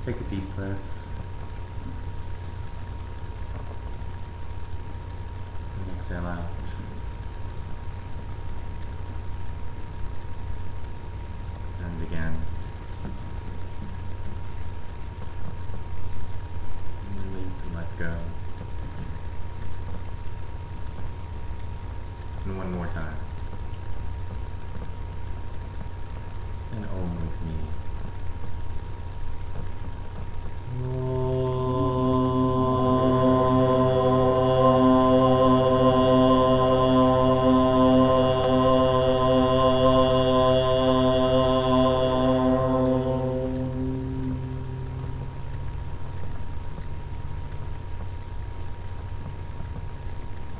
Take a deep breath. And exhale out. And again. And release and let go. And one more time. And Om with me.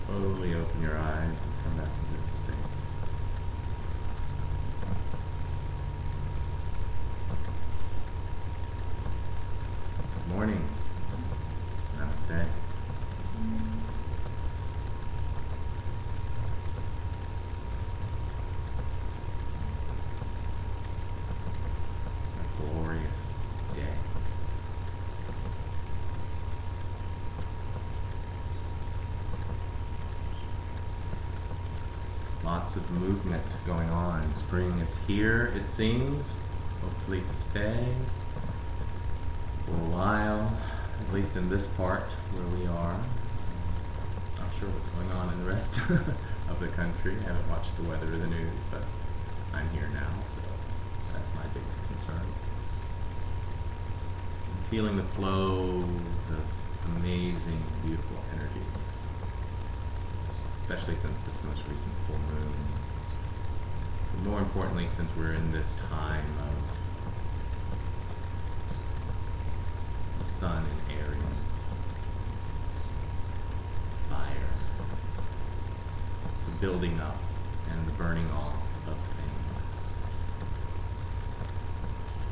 Slowly open your eyes and come back into this space. Good morning. Namaste. A glorious day. Lots of movement going on. Spring is here, it seems, hopefully to stay for a while, at least in this part where we are. Not sure what's going on in the rest of the country. I haven't watched the weather or the news, but I'm here now, so that's my biggest concern. I'm feeling the flows of amazing, beautiful energies, especially since this most recent full moon. But more importantly, since we're in this time of the sun in Aries, fire, the building up and the burning off of things,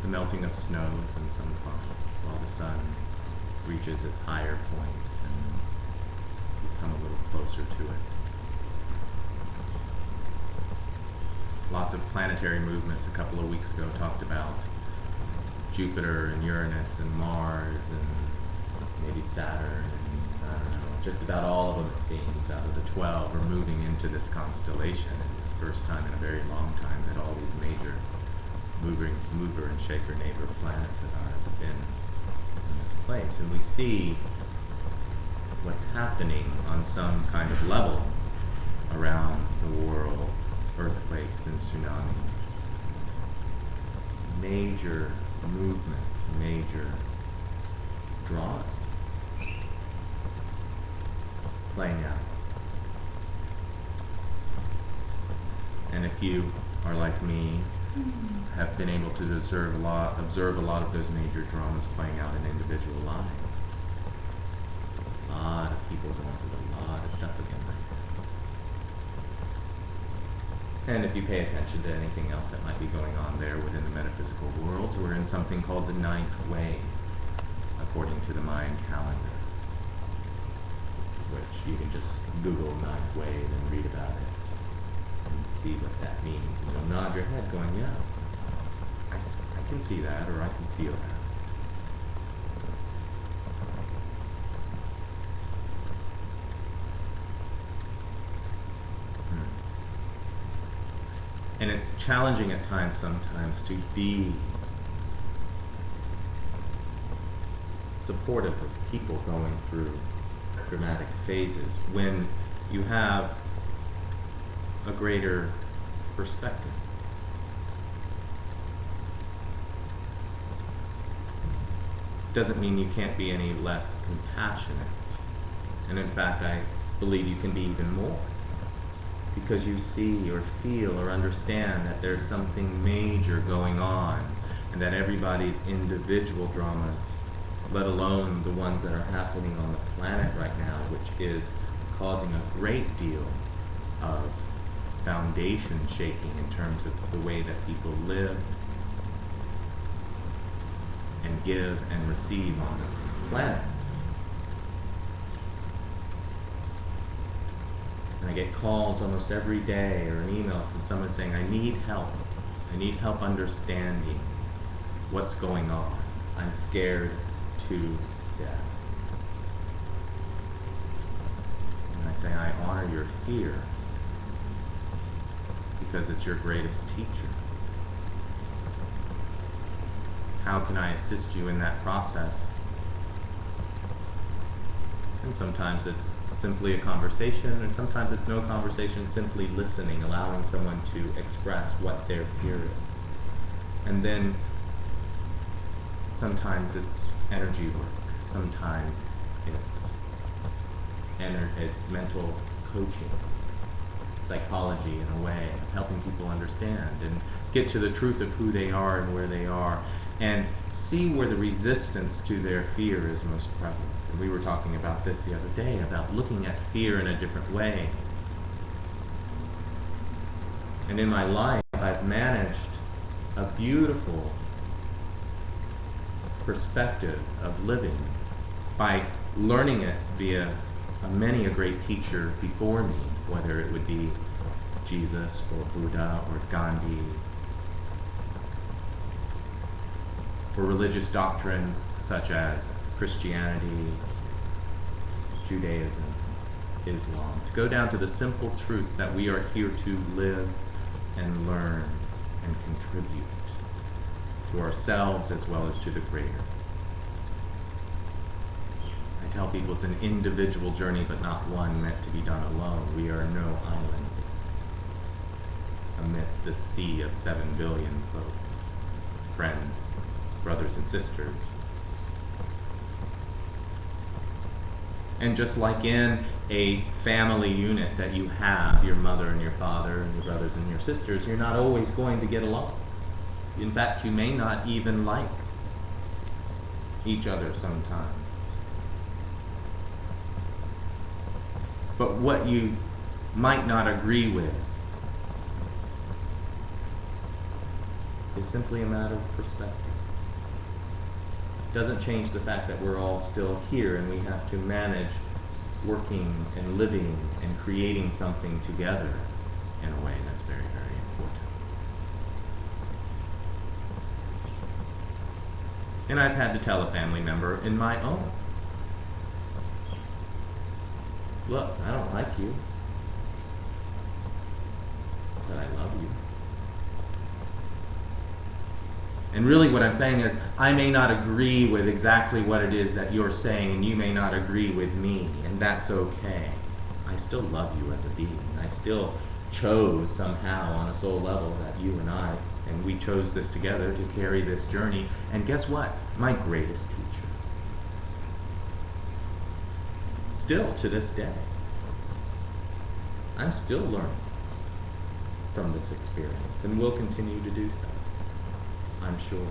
the melting of snows in some parts while the sun reaches its higher points and become a little closer to it. Lots of planetary movements a couple of weeks ago talked about Jupiter and Uranus and Mars and maybe Saturn and I don't know, just about all of them it seems out of the 12 are moving into this constellation. And it's the first time in a very long time that all these major mover and shaker neighbor planets of ours have been in this place. And we see what's happening on some kind of level around the world. Earthquakes and tsunamis, major movements, major draws playing out. And if you are like me, have been able to observe a lot of those major dramas playing out in individual lives. A lot of people going through a lot of stuff again right now. And if you pay attention to anything else that might be going on there within the metaphysical worlds, we're in something called the ninth wave, according to the Mayan calendar, which you can just Google ninth wave and read about it and see what that means. And you'll nod your head going, yeah, I can see that, or I can feel that. And it's challenging at times sometimes to be supportive of people going through dramatic phases when you have a greater perspective. Doesn't mean you can't be any less compassionate. And in fact, I believe you can be even more, because you see or feel or understand that there's something major going on, and that everybody's individual dramas, let alone the ones that are happening on the planet right now, which is causing a great deal of foundation shaking in terms of the way that people live and give and receive on this planet. And I get calls almost every day or an email from someone saying, I need help. I need help understanding what's going on. I'm scared to death. And I say, I honor your fear because it's your greatest teacher. How can I assist you in that process? And sometimes it's simply a conversation, and sometimes it's no conversation, simply listening, allowing someone to express what their fear is. And then sometimes it's energy work, sometimes it's mental coaching, psychology in a way, of helping people understand and get to the truth of who they are and where they are, and see where the resistance to their fear is most prevalent. And we were talking about this the other day, about looking at fear in a different way. And in my life, I've managed a beautiful perspective of living by learning it via many a great teacher before me, whether it would be Jesus or Buddha or Gandhi, for religious doctrines such as Christianity, Judaism, Islam, to go down to the simple truths that we are here to live and learn and contribute to ourselves as well as to the Creator. I tell people it's an individual journey, but not one meant to be done alone. We are no island amidst the sea of 7 billion folks, friends, brothers and sisters. And just like in a family unit that you have, your mother and your father and your brothers and your sisters, you're not always going to get along. In fact, you may not even like each other sometimes. But what you might not agree with is simply a matter of perspective. It doesn't change the fact that we're all still here and we have to manage working and living and creating something together in a way that's very, very important. And I've had to tell a family member in my own, look, I don't like you, but I love you. And really what I'm saying is, I may not agree with exactly what it is that you're saying, and you may not agree with me, and that's okay. I still love you as a being. I still chose somehow on a soul level that you and we chose this together to carry this journey. And guess what? My greatest teacher. Still to this day, I'm still learning from this experience, and will continue to do so. I'm sure,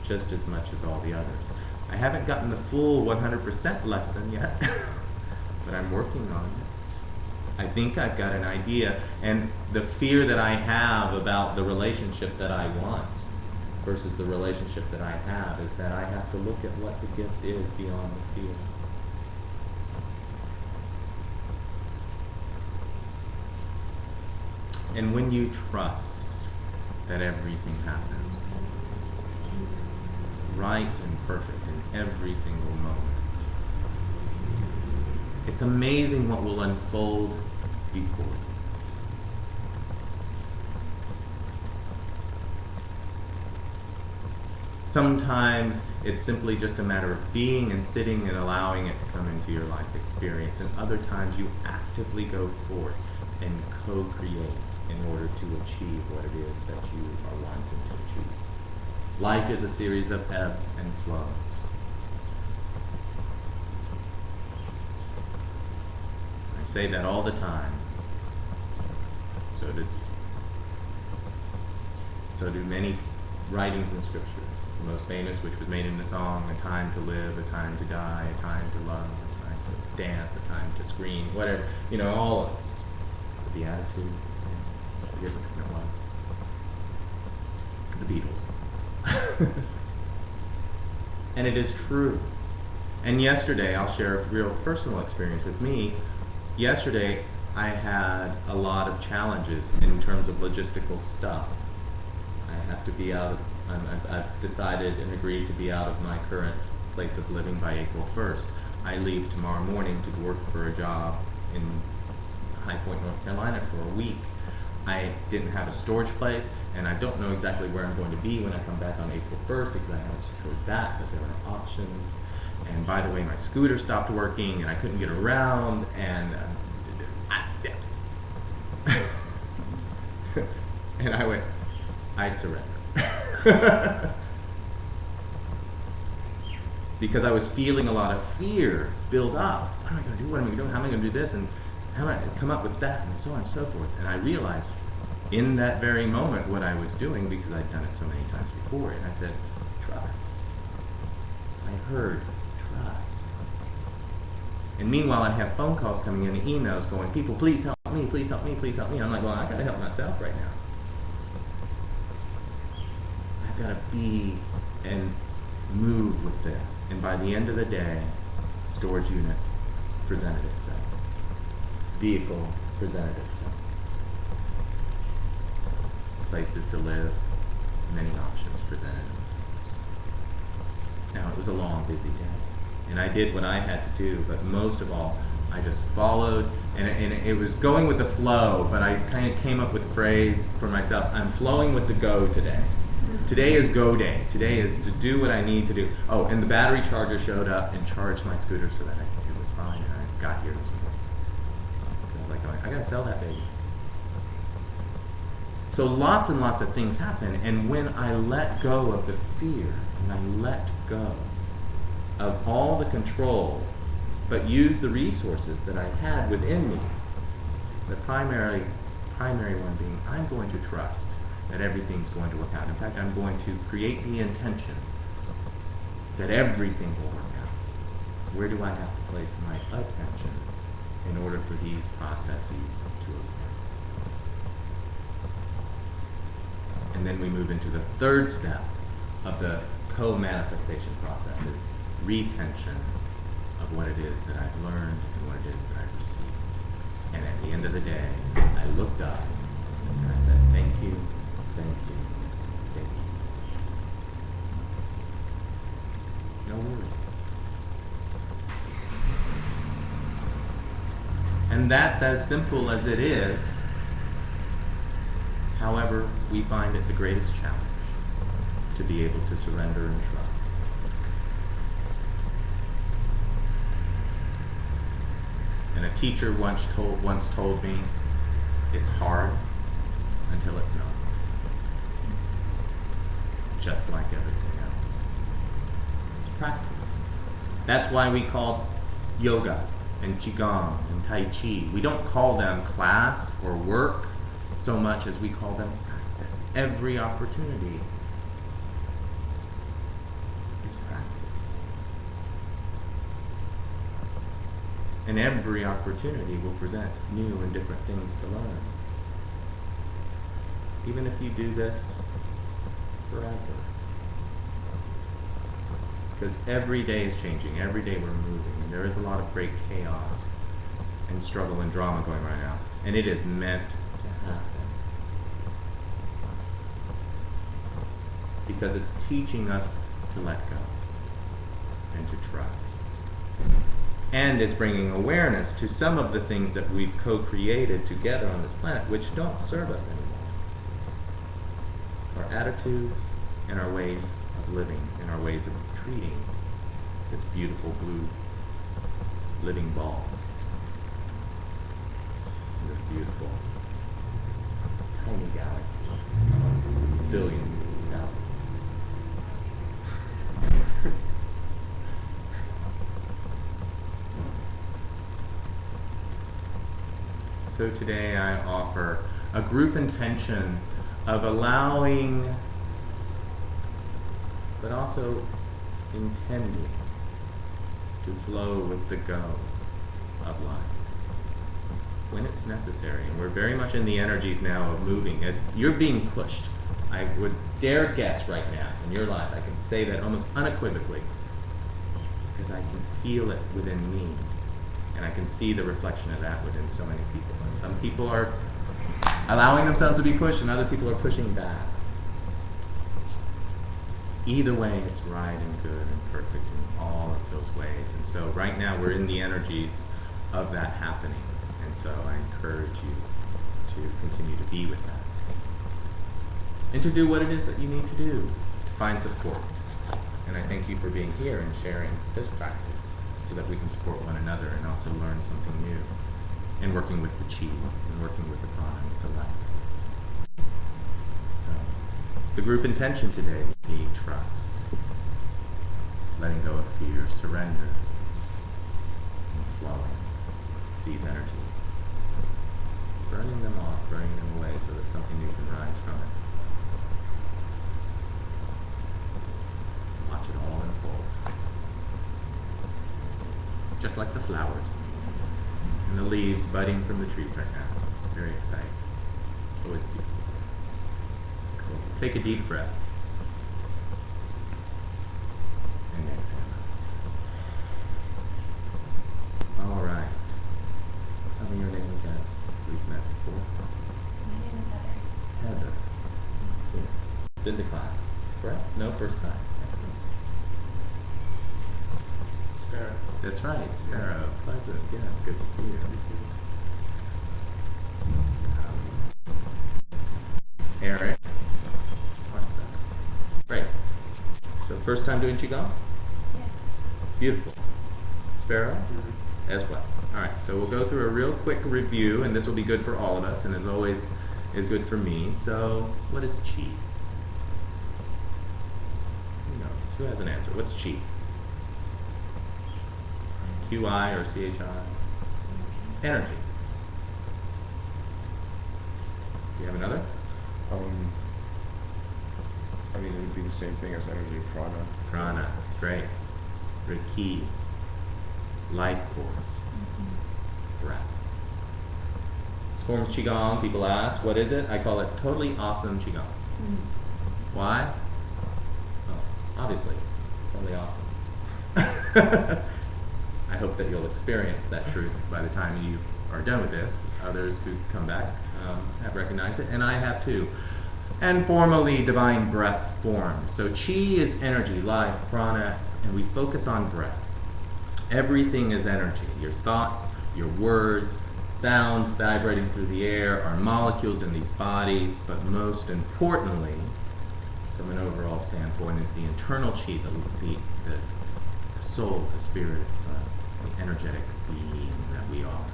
just as much as all the others. I haven't gotten the full 100% lesson yet, but I'm working on it. I think I've got an idea, and the fear that I have about the relationship that I want versus the relationship that I have is that I have to look at what the gift is beyond the fear. And when you trust that everything happens right and perfect in every single moment, it's amazing what will unfold before you. Sometimes it's simply just a matter of being and sitting and allowing it to come into your life experience, and other times you actively go forth and co-create in order to achieve what it is that you are wanting to achieve. Life is a series of ebbs and flows. I say that all the time. So do many writings in scriptures. The most famous, which was made in the song, a time to live, a time to die, a time to love, a time to dance, a time to scream, whatever, all of it. The Beatitudes, I forget which one it was. The Beatles. And it is true. And yesterday, I'll share a real personal experience with me. Yesterday, I had a lot of challenges in terms of logistical stuff. I have to be out I've decided and agreed to be out of my current place of living by April 1st. I leave tomorrow morning to work for a job in High Point, North Carolina for a week. I didn't have a storage place, and I don't know exactly where I'm going to be when I come back on April 1st because I haven't secured that, but there are options. And by the way, my scooter stopped working, and I couldn't get around, and and I went, I surrender. Because I was feeling a lot of fear build up. What am I going to do? What am I going to do? How am I going to do this? And how am I going to come up with that? And so on and so forth. And I realized in that very moment what I was doing, because I'd done it so many times before, and I said, trust. I heard trust. And meanwhile, I have phone calls coming in and emails going, people, please help me, please help me, please help me. I'm like, well, I got to help myself right now. I've got to be and move with this. And by the end of the day, storage unit presented itself. Vehicle presented itself. Places to live, many options presented themselves. Now, it was a long, busy day. And I did what I had to do, but most of all, I just followed, and it was going with the flow, but I kind of came up with a phrase for myself, I'm flowing with the go today. Today is go day. Today is to do what I need to do. Oh, and the battery charger showed up and charged my scooter so that it was fine, and I got here this morning. I was like, I gotta sell that baby. So lots and lots of things happen, and when I let go of the fear, and I let go of all the control, but use the resources that I had within me, the primary one being, I'm going to trust that everything's going to work out. In fact, I'm going to create the intention that everything will work out. Where do I have to place my attention in order for these processes to occur? And then we move into the third step of the co-manifestation process, is retention of what it is that I've learned and what it is that I've received. And at the end of the day, I looked up and I said, thank you. Thank you. Thank you. No worries. And that's as simple as it is. However, we find it the greatest challenge to be able to surrender and trust. And a teacher once told me, it's hard until it's not. Just like everything else. It's practice. That's why we call yoga and QiGong and Tai Chi. We don't call them class or work so much as we call them practice. Every opportunity is practice. And every opportunity will present new and different things to learn. Even if you do this forever. Because every day is changing, every day we're moving, and there is a lot of great chaos and struggle and drama going right now. And it is meant to happen. Because it's teaching us to let go and to trust. And it's bringing awareness to some of the things that we've co-created together on this planet which don't serve us anymore. Our attitudes and our ways of living and our ways of treating this beautiful blue living ball. And this beautiful tiny galaxy. Billions of galaxies. So today I offer a group intention of allowing, but also intending to flow with the go of life when it's necessary. And we're very much in the energies now of moving. As you're being pushed, I would dare guess right now in your life, I can say that almost unequivocally, because I can feel it within me, and I can see the reflection of that within so many people. And some people are allowing themselves to be pushed, and other people are pushing back. Either way, it's right and good and perfect in all of those ways. And so right now we're in the energies of that happening. And so I encourage you to continue to be with that. And to do what it is that you need to do to find support. And I thank you for being here and sharing this practice so that we can support one another and also learn something new. And working with the chi, and working with the prana, with the life. So, the group intention today would be trust. Letting go of fear, surrender, and flowing these energies. Burning them off, burning them away so that something new can rise from it. Watch it all unfold. Just like the flowers and the leaves budding from the trees right now. It's very exciting. It's always beautiful. Cool. Take a deep breath. And exhale. All right. Tell me your name again, so we've met before. My name is Heather. Heather. Yeah. Been to class, correct? No, first time. Excellent. Sparrow. That's right, Sparrow. Pleasant. Yes, good to see you. Eric. Awesome. Great. So first time doing Qigong? Yes. Beautiful. Sparrow? As well. All right, so we'll go through a real quick review, and this will be good for all of us, and as always is good for me. So what is Qi? Who knows? Who has an answer? What's Qi? QI or CHI? Energy. Do you have another? I mean, it would be the same thing as energy, prana. Prana. Great. The key. Life force. Breath. This form of Qigong, people ask, what is it? I call it totally awesome Qigong. Why? Well, obviously, it's totally awesome. I hope that you'll experience that truth by the time you are done with this. Others who come back have recognized it, and I have too. And formally, divine breath form. So Qi is energy, life, prana, and we focus on breath. Everything is energy. Your thoughts, your words, sounds vibrating through the air, our molecules in these bodies, but most importantly, from an overall standpoint, is the internal Qi, the soul, the spirit, the energetic being that we are.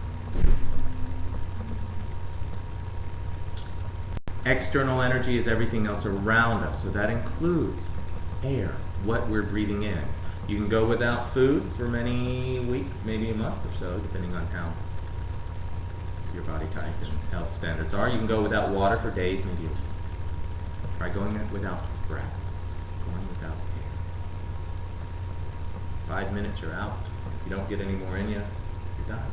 External energy is everything else around us, so that includes air, what we're breathing in. You can go without food for many weeks, maybe a month or so, depending on how your body type and health standards are. You can go without water for days, maybe a week. Try going without breath, going without air. 5 minutes, you're out. If you don't get any more in you, you're done.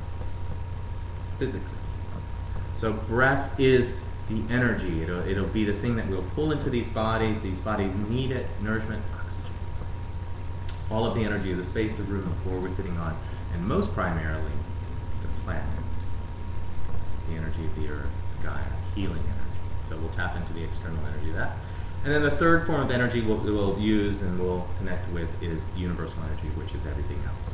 Physically. So breath is the energy. It'll be the thing that we'll pull into these bodies. These bodies need it, nourishment, oxygen. All of the energy of the space, the room, the floor we're sitting on, and most primarily, the planet. The energy of the earth, Gaia, healing energy. So we'll tap into the external energy of that. And then the third form of energy we'll use and we'll connect with is universal energy, which is everything else.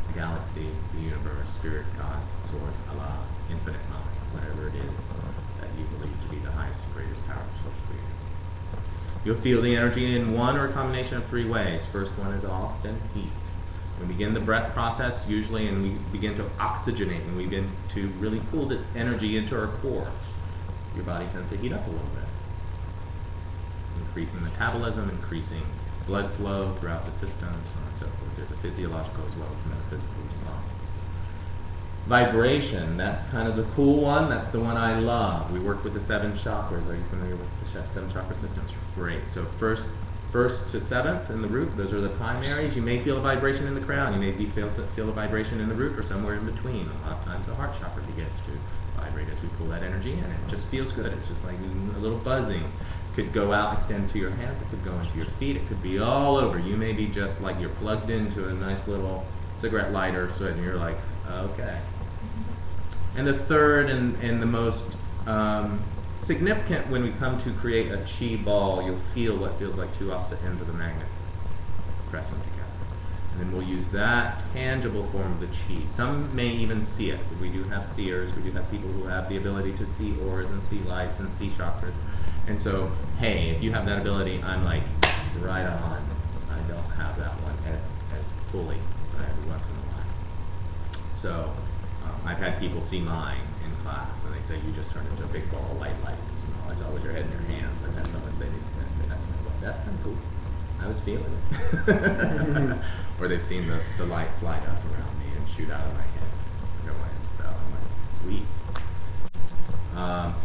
The galaxy, the universe, spirit, God, source, Allah, infinite mind, whatever it is that you believe to be the highest and greatest power source for you. You'll feel the energy in one or a combination of 3 ways. First one is often heat. We begin the breath process usually and we begin to oxygenate and we begin to really pull this energy into our core. Your body tends to heat up a little bit. Increasing metabolism, increasing blood flow throughout the system, so on and so forth. There's a physiological as well as metaphysical response. Vibration, that's kind of the cool one. That's the one I love. We work with the 7 chakras. Are you familiar with the 7 chakra systems? Great. So first to 7th in the root, those are the primaries. You may feel a vibration in the crown. You may feel a vibration in the root or somewhere in between. A lot of times the heart chakra begins to vibrate as we pull that energy in. It just feels good. It's just like a little buzzing. Could go out, extend to your hands. It could go into your feet. It could be all over. You may be just like you're plugged into a nice little cigarette lighter, so and you're like, okay. And the third and the most significant when we come to create a chi ball, you'll feel what feels like two opposite ends of the magnet pressing together. And then we'll use that tangible form of the chi. Some may even see it. We do have seers. We do have people who have the ability to see auras and see lights and see chakras. And so, hey, if you have that ability, I'm like, right on. I don't have that one as fully, but every once in a while. So, I've had people see mine in class, and they say, you just turned into a big ball of white light. All I saw was your head in your hands. I've had someone say, that's kind of cool. I was feeling it. Or they've seen the lights light up around me and shoot out of my head. Go away. So I'm like, sweet.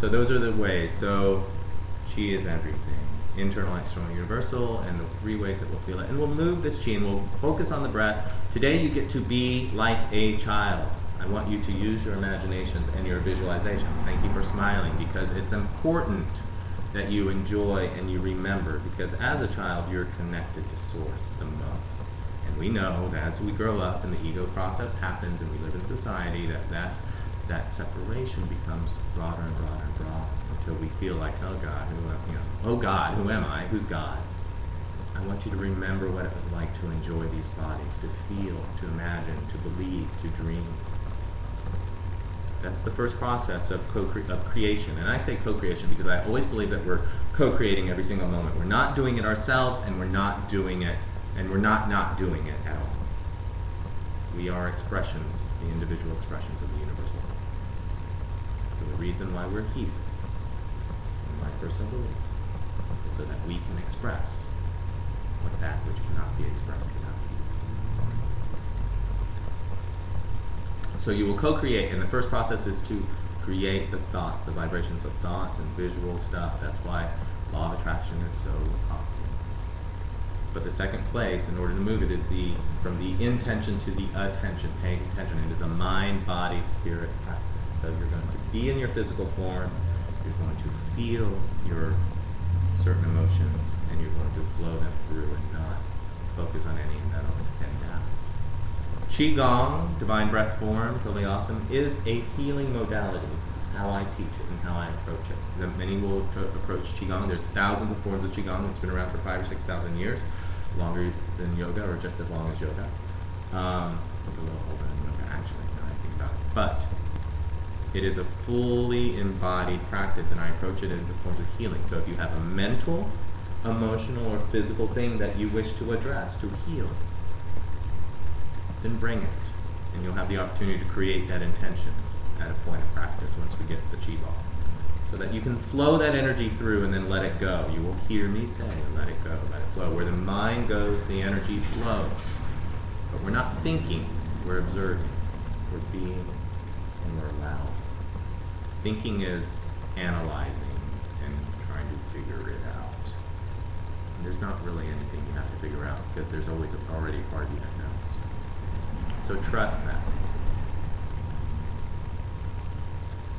So those are the ways. So chi is everything. Internal, external, universal, and the three ways that we'll feel it. And we'll move this chi and we'll focus on the breath. Today you get to be like a child. I want you to use your imaginations and your visualization. Thank you for smiling, because it's important that you enjoy and you remember, because as a child you're connected to source the most. And we know that as we grow up and the ego process happens and we live in society, that separation becomes broader and broader and broader until we feel like, oh God, oh God, who am I? Who's God? I want you to remember what it was like to enjoy these bodies, to feel, to imagine, to believe, to dream. That's the first process of creation. And I say co-creation because I always believe that we're co-creating every single moment. We're not doing it ourselves, and we're not doing it, and we're not doing it at all. We are expressions, the individual expressions of the universal. So the reason why we're here, in my personal belief, is so that we can express what that which cannot be expressed without us. So you will co-create, and the first process is to create the thoughts, the vibrations of thoughts and visual stuff. That's why law of attraction is so popular. But the second place, in order to move it, is from the intention to the attention, paying attention. It is a mind, body, spirit practice. So you're going to be in your physical form, you're going to feel your certain emotions, and you're going to flow them through and not focus on any and that'll extend down. QiGong, divine breath form, totally awesome, is a healing modality. It's how I teach it and how I approach it. So that many will approach QiGong. There's thousands of forms of QiGong. It's been around for 5,000 or 6,000 years, longer than yoga, or just as long as yoga. A little older than yoga, actually, now I think about it. But it is a fully embodied practice, and I approach it in the forms of healing. So if you have a mental, emotional, or physical thing that you wish to address, to heal, then bring it, and you'll have the opportunity to create that intention at a point of practice once we get the chi ball, so that you can flow that energy through and then let it go. You will hear me say, let it go, let it flow. Where the mind goes, the energy flows. But we're not thinking, we're observing, we're being, and we're allowed. Thinking is analyzing and trying to figure it out. And there's not really anything you have to figure out, because there's always already a part of you that knows. So trust that.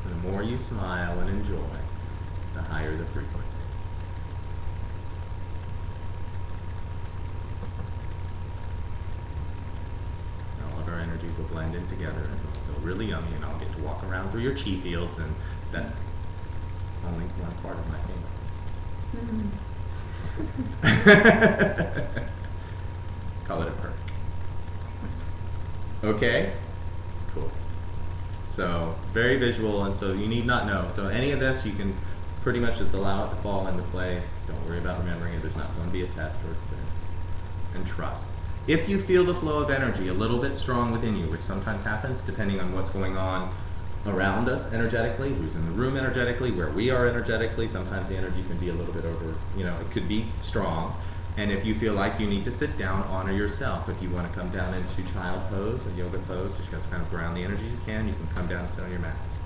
And the more you smile and enjoy, the higher the frequency. And all of our energies will blend in together, and it'll feel really yummy, and I'll get to walk around through your chi fields, and that's only one part of my kingdom. Call it a perk. Okay? Cool. So, very visual, and so you need not know. So any of this, you can pretty much just allow it to fall into place. Don't worry about remembering it. There's not going to be a test or a quiz. And trust. If you feel the flow of energy a little bit strong within you, which sometimes happens depending on what's going on around us energetically, who's in the room energetically, where we are energetically, sometimes the energy can be a little bit over, it could be strong. And if you feel like you need to sit down, honor yourself. If you want to come down into child pose, a yoga pose, just kind of ground the energy you can come down and sit on your mats.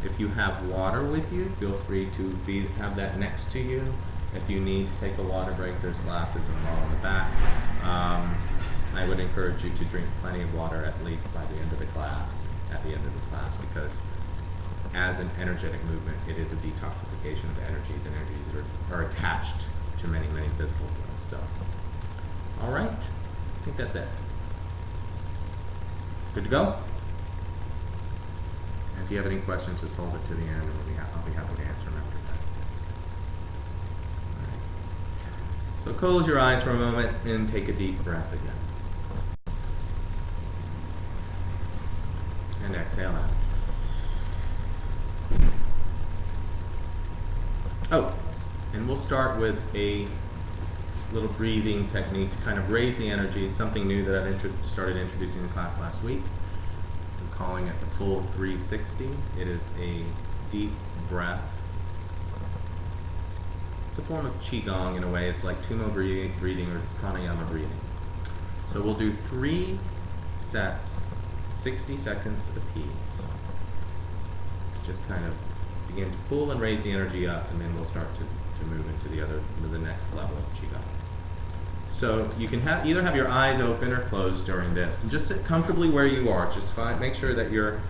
If you have water with you, feel free to have that next to you. If you need to take a water break, there's glasses and all in the back. I would encourage you to drink plenty of water at least by the end of the class, because as an energetic movement, it is a detoxification of energies, and energies that are attached to many, many physical things. So, all right, I think that's it. Good to go? And if you have any questions, just hold it to the end, and I'll be happy to answer them after that. So close your eyes for a moment and take a deep breath again. And exhale out. Oh, and we'll start with a little breathing technique to kind of raise the energy. It's something new that I've started introducing in class last week. I'm calling it the full 360. It is a deep breath. It's a form of QiGong in a way. It's like tumo breathing or pranayama breathing. So we'll do 3 sets, 60 seconds apiece. Just kind of begin to pull and raise the energy up, and then we'll start to move into the next level of QiGong. So you can either have your eyes open or closed during this, and just sit comfortably where you are. Just make sure that you're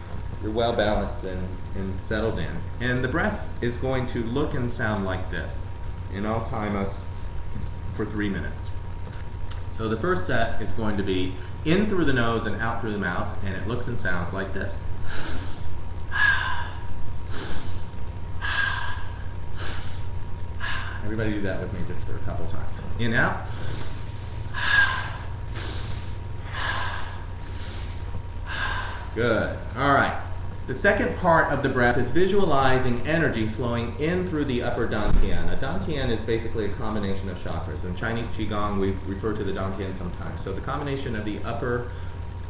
well balanced and settled in. And the breath is going to look and sound like this. And I'll time us for 3 minutes. So the first set is going to be in through the nose and out through the mouth, and it looks and sounds like this. Everybody do that with me just for a couple times. In, out. Good. All right. The second part of the breath is visualizing energy flowing in through the upper dantian. A dantian is basically a combination of chakras. In Chinese Qigong, we refer to the dantian sometimes. So the combination of the upper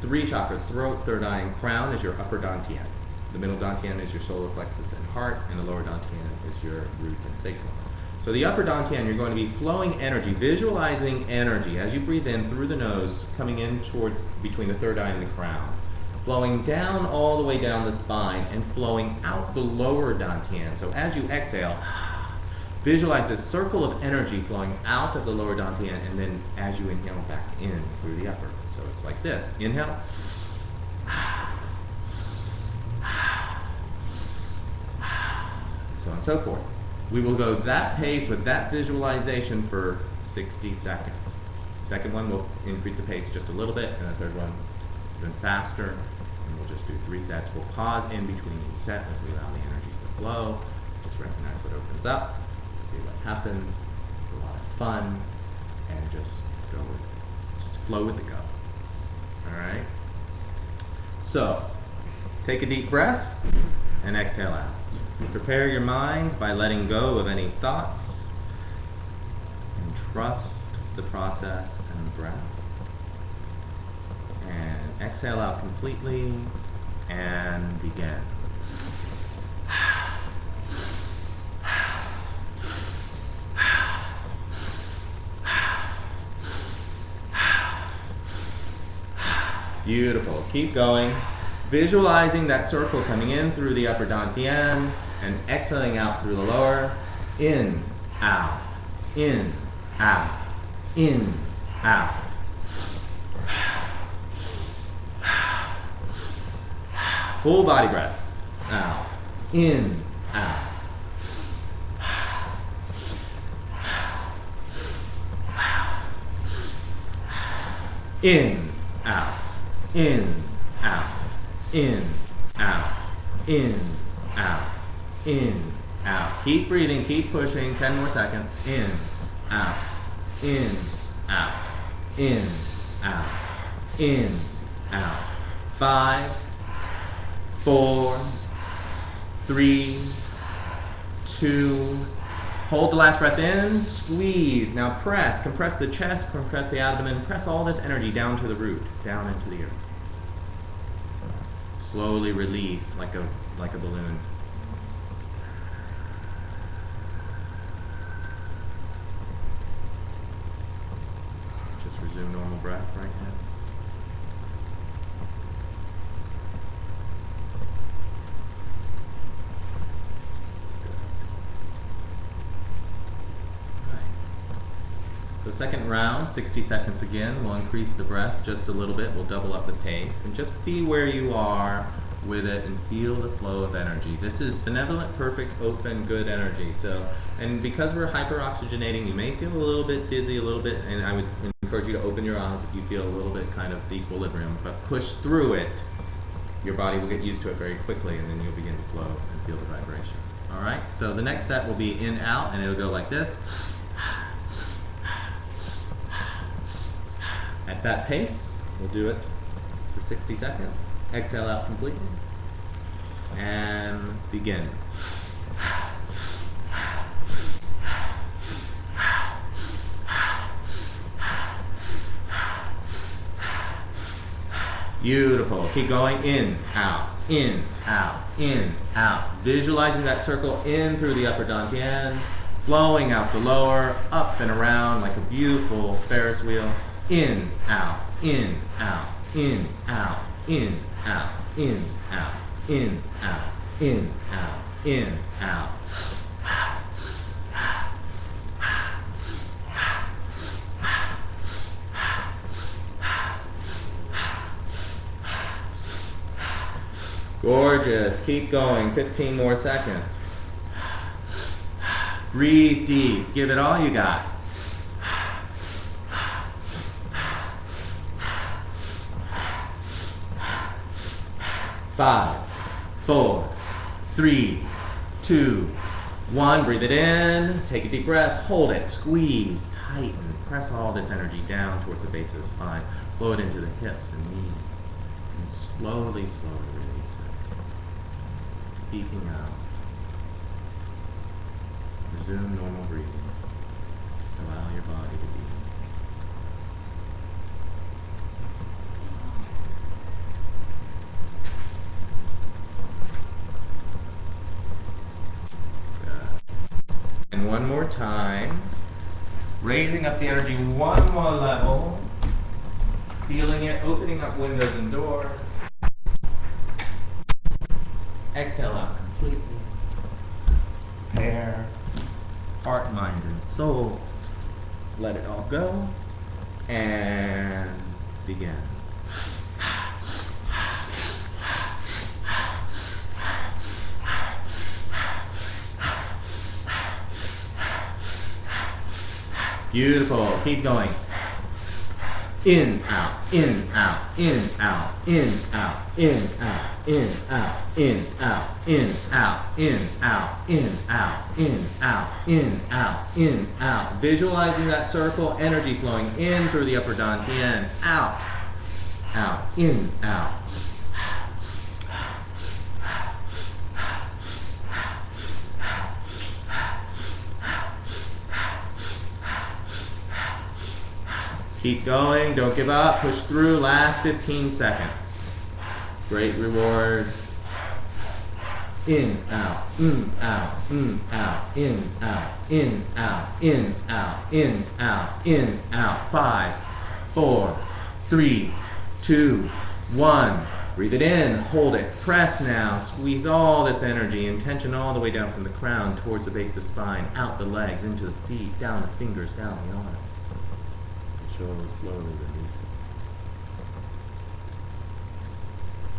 3 chakras, throat, third eye, and crown, is your upper dantian. The middle dantian is your solar plexus and heart, and the lower dantian is your root and sacral. So the upper dantian, you're going to be flowing energy, visualizing energy as you breathe in through the nose, coming in towards between the third eye and the crown, flowing down all the way down the spine and flowing out the lower dantian. So as you exhale, visualize this circle of energy flowing out of the lower dantian, and then as you inhale back in through the upper. So it's like this. Inhale. So on and so forth. We will go that pace with that visualization for 60 seconds. Second one, we'll increase the pace just a little bit, and the third one, even faster, and we'll just do 3 sets. We'll pause in between each set as we allow the energies to flow. Just recognize what opens up, see what happens. It's a lot of fun, and just go with it. Just flow with the go. All right? So, take a deep breath and exhale out. Prepare your minds by letting go of any thoughts and trust the process and the breath. And exhale out completely and begin. Beautiful. Keep going. Visualizing that circle coming in through the upper dantian and exhaling out through the lower. In, out, in, out, in, out. Full body breath. Out, in, out. In, out, in, out, in, out, in, out, in, out. Keep breathing, keep pushing, 10 more seconds. In, out, in, out, in, out, in, out. 5, 4, 3, 2, hold the last breath in, squeeze. Now press, compress the chest, compress the abdomen, press all this energy down to the root, down into the earth. Slowly release like a balloon. Just resume normal breath right now. So second round, 60 seconds again. We'll increase the breath just a little bit. We'll double up the pace. And just be where you are with it and feel the flow of energy. This is benevolent, perfect, open, good energy. So, and because we're hyperoxygenating, you may feel a little bit dizzy, a little bit, and I would encourage you to open your eyes if you feel a little bit kind of the equilibrium. But push through it. Your body will get used to it very quickly, and then you'll begin to flow and feel the vibrations. All right? So the next set will be in, out, and it'll go like this. At that pace, we'll do it for 60 seconds. Exhale out completely. And begin. Beautiful. Keep going. In, out, in, out, in, out. Visualizing that circle in through the upper dantian, flowing out the lower, up and around like a beautiful Ferris wheel. In, out, in, out, in, out, in, out, in, out, in, out, in, out, in, out. Gorgeous. Keep going. 15 more seconds. Breathe deep. Give it all you got. 5, 4, 3, 2, 1. Breathe it in. Take a deep breath. Hold it. Squeeze. Tighten. Press all this energy down towards the base of the spine. Flow it into the hips and knees. And slowly, slowly release it. Seeking out. Resume normal breathing. Allow your body to be. And one more time, raising up the energy one more level, feeling it, opening up windows and doors. Exhale out completely. Prepare, heart, mind, and soul. Let it all go, and begin. Beautiful. Keep going. In, out, in, out, in, out, in, out, in, out, in, out, in, out, in, out, in, out, in, out, in, out, in, out, in, out. Visualizing that circle, energy flowing in through the upper dantian, out, out, in, out. Keep going, don't give up, push through, last 15 seconds. Great reward. In, out, out, out, in, out, in, out, in, out, in, out, in, out. 5, 4, 3, 2, 1. Breathe it in, hold it, press now, squeeze all this energy, intention all the way down from the crown towards the base of the spine, out the legs, into the feet, down the fingers, down the arms. Slowly release it.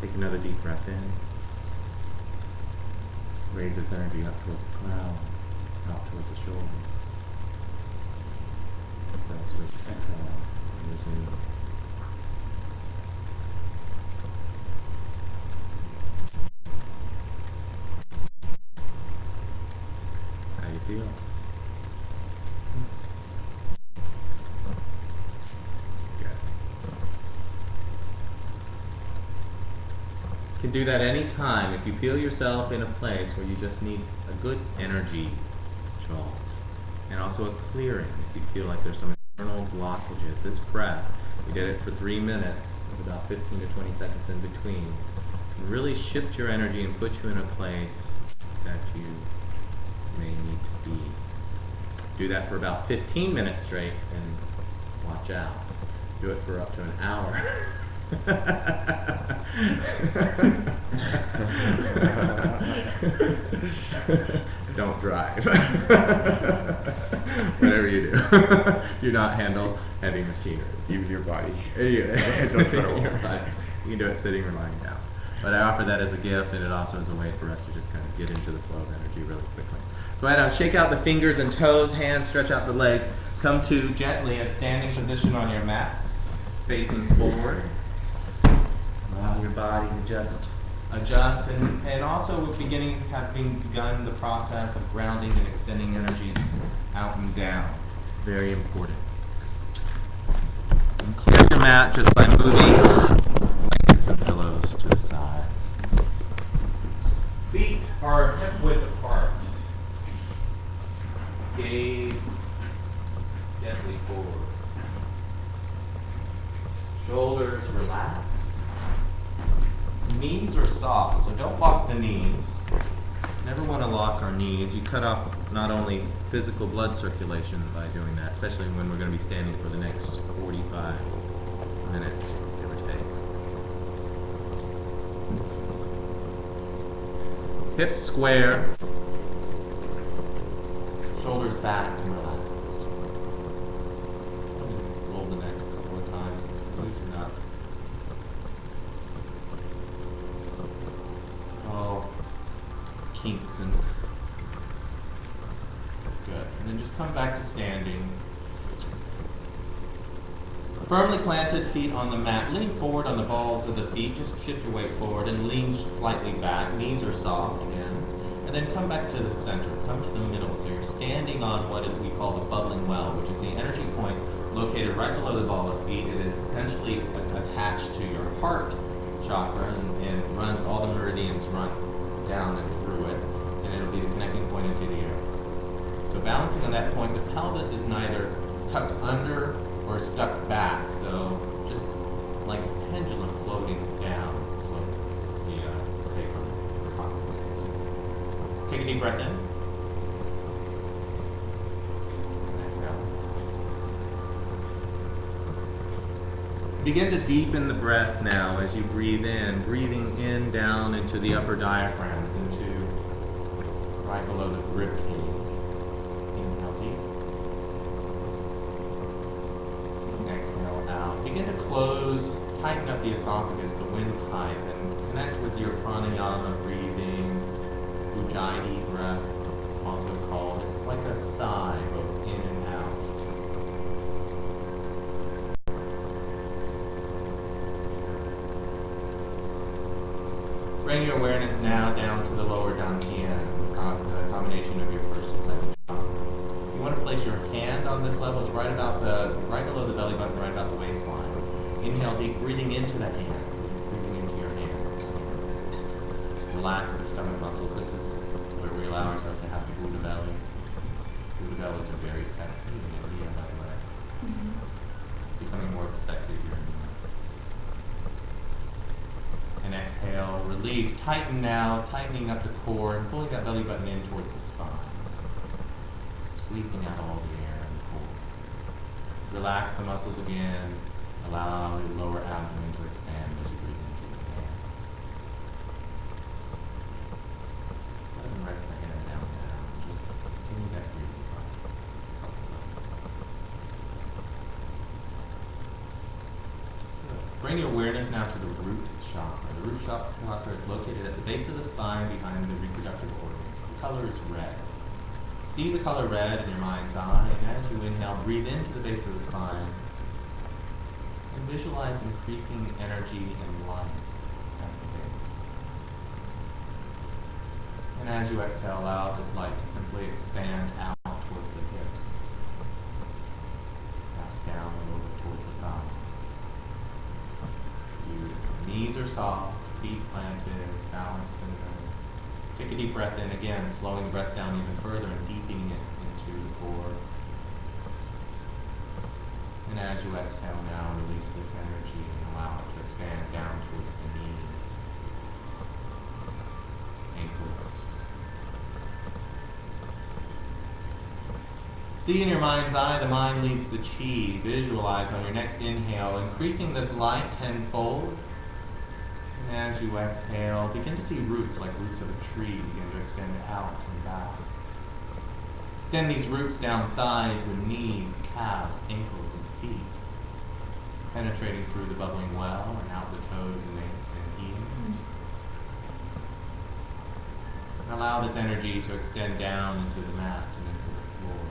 Take another deep breath in. Raise this energy up towards the crown, out towards the shoulders. Exhale and resume. How do you feel? You can do that anytime if you feel yourself in a place where you just need a good energy charge, and also a clearing if you feel like there's some internal blockages. This breath, we did it for 3 minutes with about 15 to 20 seconds in between, can really shift your energy and put you in a place that you may need to be. Do that for about 15 minutes straight and watch out. Do it for up to an hour. Don't drive. Whatever you do. Do not handle heavy machinery. Even your body. Don't try to your body. You can do it sitting or lying down. But I offer that as a gift, and it also is a way for us to just kind of get into the flow of energy really quickly. Go ahead and shake out the fingers and toes, hands, stretch out the legs. Come to gently a standing position on your mats, facing forward. Allow your body to just adjust, and also we're having begun the process of grounding and extending energies out and down. Very important. And clear your mat just by moving blankets and pillows to the side. Feet are hip width apart. Gaze gently forward. Shoulders relaxed. Knees are soft, so don't lock the knees. Never want to lock our knees. You cut off not only physical blood circulation by doing that, especially when we're going to be standing for the next 45 minutes, give or take. Hips square. Shoulders back and relaxed. Roll the neck a couple of times. Loosen up. Oh, kinks and good. And then just come back to standing. Firmly planted feet on the mat. Lean forward on the balls of the feet. Just shift your weight forward and lean slightly back. Knees are soft again. And then come back to the center. Come to the middle. So you're standing on what we call the bubbling well, which is the energy point located right below the ball of feet. It is essentially attached to your heart chakra and runs all the meridians run down and through it, and it'll be the connecting point into the earth. So balancing on that point, the pelvis is neither tucked under or stuck back, so just like a pendulum floating down the sacrum consciousness. Take a deep breath in. And exhale. Begin to deepen the breath now as you breathe in, breathing in down into the upper diaphragms, into right below the rib cage. Inhale deep. Exhale out. Begin to close, tighten up the esophagus, the windpipe, and connect with your pranayama breathing, ujjayi breath, also called. It's like a sigh, both in and out. Bring your awareness now down to the lower dantian, the combination of your first and second chakras. You want to place your hand on this level. It's right below the belly button, right about the waistline. Inhale deep, breathing into the hand, breathing into your hand. Relax the stomach muscles. This is where we allow ourselves to have the Buddha belly. Buddha bellies are very sexy in India, by the way. Becoming more sexy here in the US. And exhale, release, tighten now, tightening up the core and pulling that belly button in towards the spine. Squeezing out all the air and the core. Relax the muscles again. Allow your lower abdomen to expand as you breathe into the hand. Let them rest the hand down now. Just continue that breathing process. Good. Bring your awareness now to the root chakra. The root chakra is located at the base of the spine behind the reproductive organs. The color is red. See the color red in your mind's eye, and as you inhale, breathe into the base of the spine. And visualize increasing energy and light at the base. And as you exhale, allow this light to simply expand out towards the hips. Perhaps down a little bit towards the thighs. Knees are soft, feet planted, balanced in them. Take a deep breath in again, slowing the breath down even further and deepening it into the core. And as you exhale now, release this energy and allow it to expand down towards the knees, ankles. See in your mind's eye, the mind leads the chi. Visualize on your next inhale, increasing this light tenfold. And as you exhale, begin to see roots like roots of a tree begin to extend out and back. Extend these roots down thighs and knees, calves, ankles, and feet, penetrating through the bubbling well and out the toes and heels. And allow this energy to extend down into the mat and into the floor,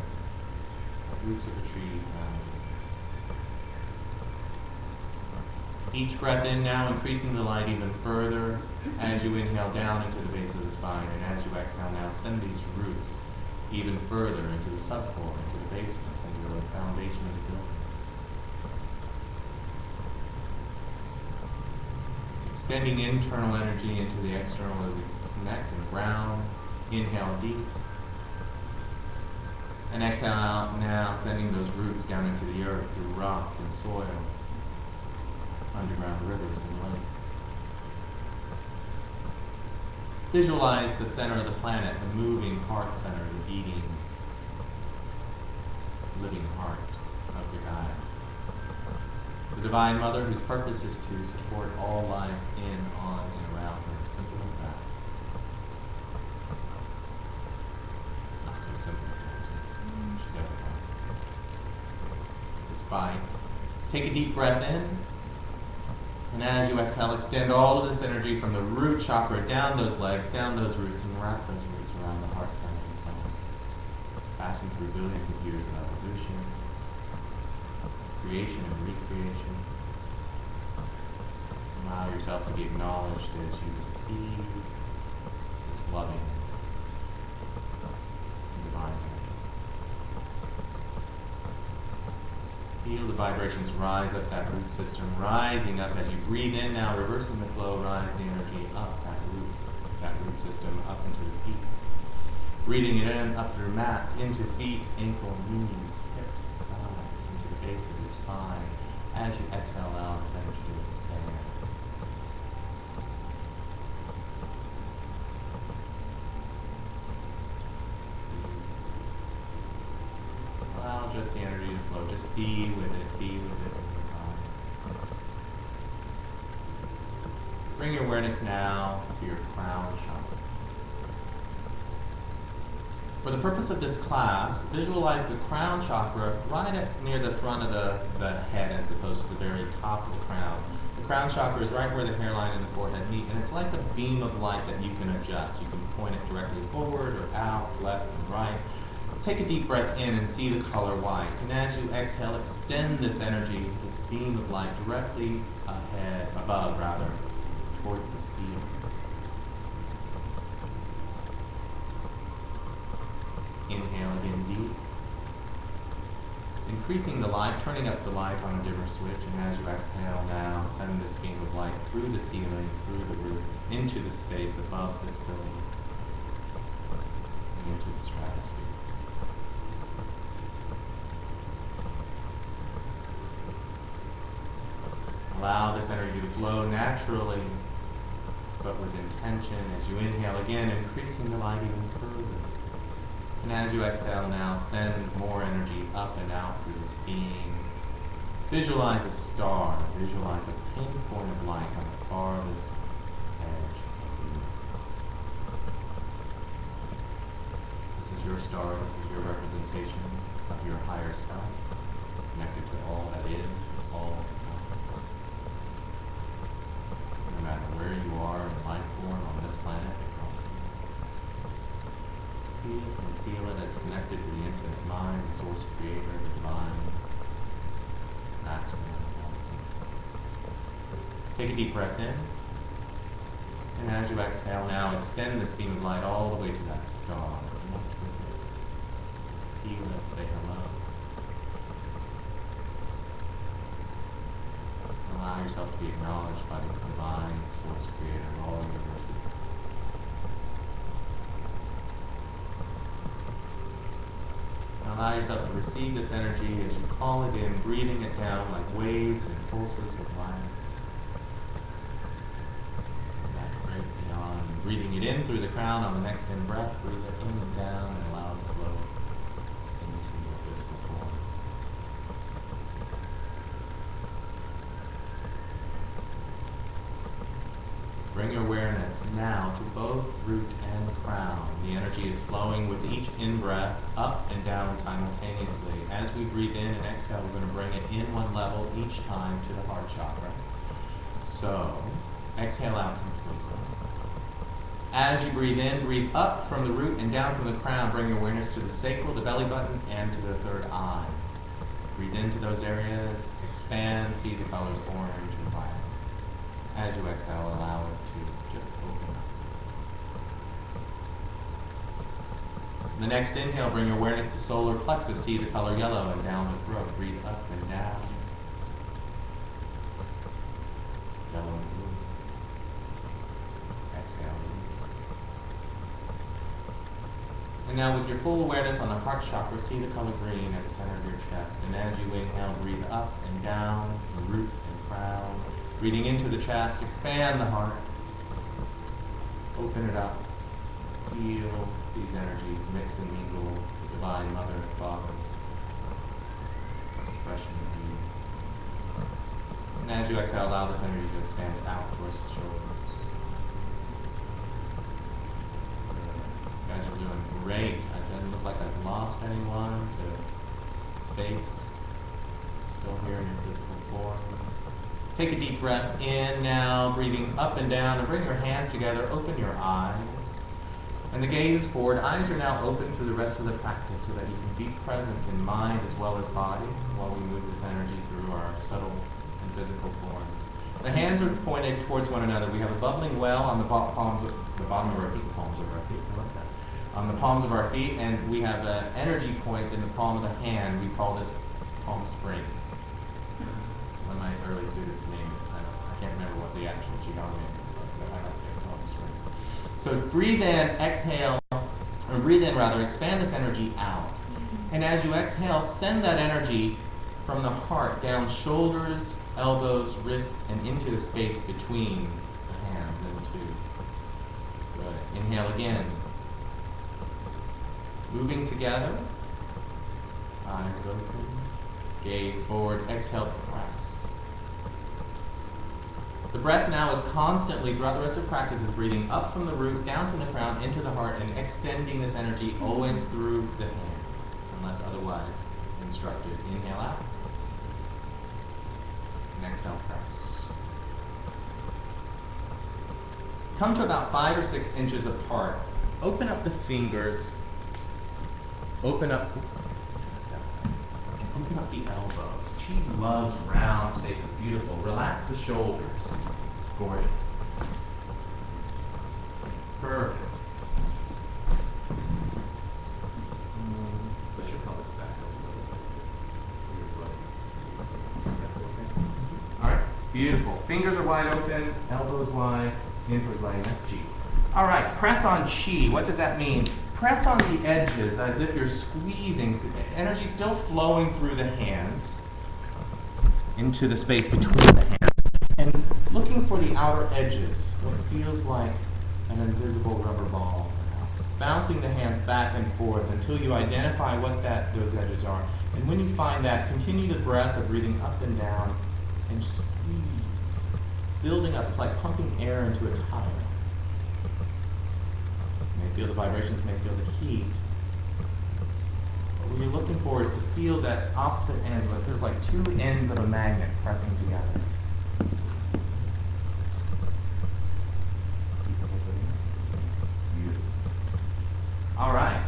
like roots of a tree. Each breath in now, increasing the light even further as you inhale down into the base of the spine, and as you exhale now, send these roots even further into the subfloor, into the basement, into the foundation of the building. extending internal energy into the external as we connect and ground. Inhale deep. And exhale out now, sending those roots down into the earth through rock and soil, underground rivers and lakes. Visualize the center of the planet, the moving heart center, the beating, living heart of your Gaia. The Divine Mother whose purpose is to support all life in, on, and around her. Simple as that. Not so simple. She doesn't know. Despite. Take a deep breath in. And as you exhale, extend all of this energy from the root chakra down those legs, down those roots, and wrap those roots around the heart center of the planet. Passing through billions of years of evolution, creation and recreation. Allow yourself to be acknowledged as you receive this loving and divine energy. Feel the vibrations rise up that root system, rising up as you breathe in now, reversing the flow, rise the energy up that root system, up into the feet. Breathing it in, up through mat, into feet, ankle, knees, hips, thighs, into the base of your spine. As you exhale out, this energy to expand. Allow just the energy to flow. Just be with it, be with it in your body. Bring your awareness now to your crown chakra. For the purpose of this class, visualize the crown chakra right up near the front of the head as opposed to the very top of the crown. The crown chakra is right where the hairline and the forehead meet, and it's like a beam of light that you can adjust. You can point it directly forward or out, left and right. Take a deep breath in and see the color white. And as you exhale, extend this energy, this beam of light, directly above, towards the ceiling. Inhale again deep. Increasing the light, turning up the light on a dimmer switch, and as you exhale now, send this beam of light through the ceiling, through the roof, into the space above this building, and into the stratosphere. Allow this energy to flow naturally, but with intention. As you inhale again, increasing the light even further. And as you exhale now, send more energy up and out through this being. Visualize a star. Visualize a pinpoint of light on the farthest edge of the universe. This is your star. This is your representation of your higher self, connected to all that is, all that becomes. No matter where you are in life form on this planet, see it and feel it as connected to the infinite mind, the source creator, the divine masculine. Take a deep breath in. And as you exhale now, extend this beam of light all the way to that star. Connect with it. Feel it, say hello. Allow yourself to be acknowledged by the divine source creator of all universes. Allow yourself to receive this energy as you call it in, breathing it down like waves and pulses of light. That great beyond. Breathing it in through the crown on the next in breath, breathe it in and down and allow it to flow into your physical form. Bring your awareness now to both root and the crown. The energy is flowing with each in-breath up and down simultaneously. As we breathe in and exhale, we're going to bring it in one level each time to the heart chakra. So, exhale out completely. As you breathe in, breathe up from the root and down from the crown. Bring your awareness to the sacral, the belly button, and to the third eye. Breathe into those areas, expand, see the colors orange and violet. As you exhale, allow it to just open up. The next inhale, bring your awareness to solar plexus. See the color yellow and down the throat. Breathe up and down. Yellow and blue. And now with your full awareness on the heart chakra, see the color green at the center of your chest. And as you inhale, breathe up and down, the root and crown. Breathing into the chest, expand the heart. Open it up. Feel these energies mix and mingle with the Divine Mother and Father. Expression of you. And as you exhale, allow this energy to expand out towards the shoulders. You guys are doing great. It doesn't look like I've lost anyone to space. Still here in your physical form. Take a deep breath in now, breathing up and down, and bring your hands together. Open your eyes. And the gaze is forward. Eyes are now open through the rest of the practice so that you can be present in mind as well as body while we move this energy through our subtle and physical forms. The hands are pointed towards one another. We have a bubbling well on the palms of the bottom of our feet, palms of our feet, I like that. On the palms of our feet, and we have an energy point in the palm of the hand. We call this palm spring. One of my early students named it. I can't remember what the actual QiGong is, but I like to palm springs. So breathe in, exhale, or breathe in rather, expand this energy out. And as you exhale, send that energy from the heart down shoulders, elbows, wrists, and into the space between the hands and the two. Good. Inhale again. Moving together. Eyes open. Gaze forward. Exhale, press. The breath now is constantly, throughout the rest of the practice, is breathing up from the root, down from the crown, into the heart, and extending this energy always through the hands, unless otherwise instructed. Inhale out. And exhale, press. Come to about 5 or 6 inches apart. Open up the fingers. Open up the elbows. Chi loves round spaces. Beautiful. Relax the shoulders. Gorgeous. Perfect. Push your pelvis back a little bit. All right. Beautiful. Fingers are wide open. Elbows wide. Inwards wide. That's Chi. All right. Press on Chi. What does that mean? Press on the edges as if you're squeezing. Energy still flowing through the hands into the space between the hands. And looking for the outer edges, what feels like an invisible rubber ball, perhaps. Bouncing the hands back and forth until you identify what those edges are. And when you find that, continue the breath of breathing up and down and squeeze. Building up. It's like pumping air into a tire. You may feel the vibrations, you may feel the heat. But what you're looking for is to feel that opposite ends, where it feels like 2 ends of a magnet pressing together. All right.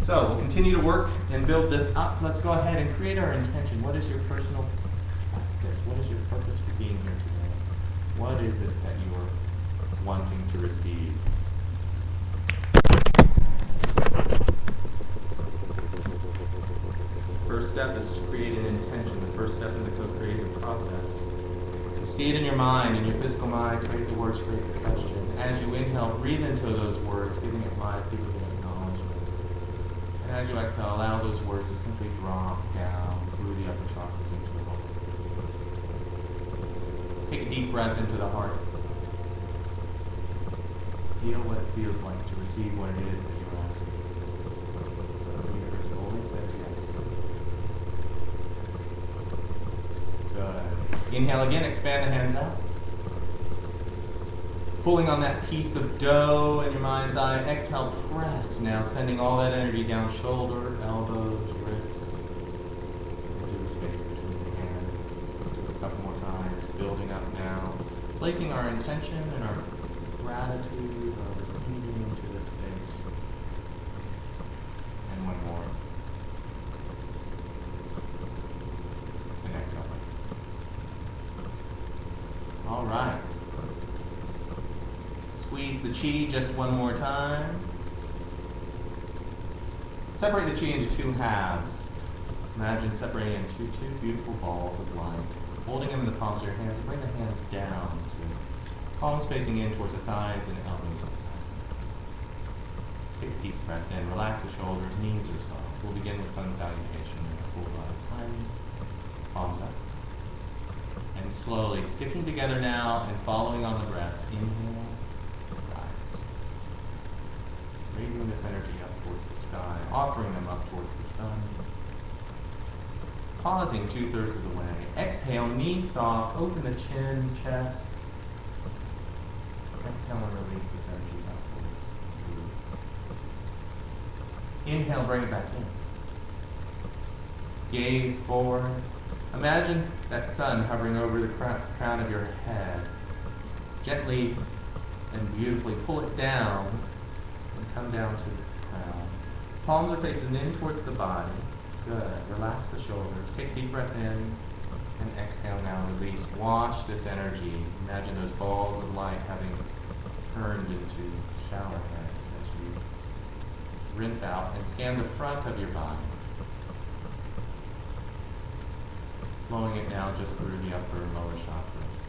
So we'll continue to work and build this up. Let's go ahead and create our intention. What is your personal practice? What is your purpose for being here today? What is it that you are wanting to receive? First step is to create an intention, the first step in the co-creative process. So see it in your mind, in your physical mind, create the words, create the question. As you inhale, breathe into those words, giving it life, giving it acknowledgement. And as you exhale, allow those words to simply drop down through the upper chakras into the heart. Take a deep breath into the heart. Feel what it feels like to receive what it is that you're asking. The universe always says yes. Good. Inhale again, expand the hands out. Pulling on that piece of dough in your mind's eye. Exhale, press. Now sending all that energy down shoulder, elbows, wrists, into the space between the hands. Let's do it a couple more times. Building up now. Placing our intention and our gratitude of receiving into this space. And one more. And exhale, please. All right. Squeeze the chi just one more time. Separate the chi into 2 halves. Imagine separating into two beautiful balls of light. Holding them in the palms of your hands, bring the hands down to palms facing in towards the thighs and elbows. Take a deep breath in. Relax the shoulders, knees are soft. We'll begin with sun salutation in a full body cleanse. Palms up. And slowly, sticking together now and following on the breath. Inhale, rise. Raising this energy up towards the sky, offering them up towards the sun. Pausing 2/3 of the way. Exhale, knees soft, open the chin, chest. Exhale and release this energy upwards. Inhale, bring it back in. Gaze forward. Imagine that sun hovering over the crown of your head. Gently and beautifully pull it down and come down to the crown. Palms are facing in towards the body. Good. Relax the shoulders. Take a deep breath in and exhale now. Release. Wash this energy. Imagine those balls of light having turned into shower heads as you rinse out and scan the front of your body. Flowing it now just through the upper and lower chakras.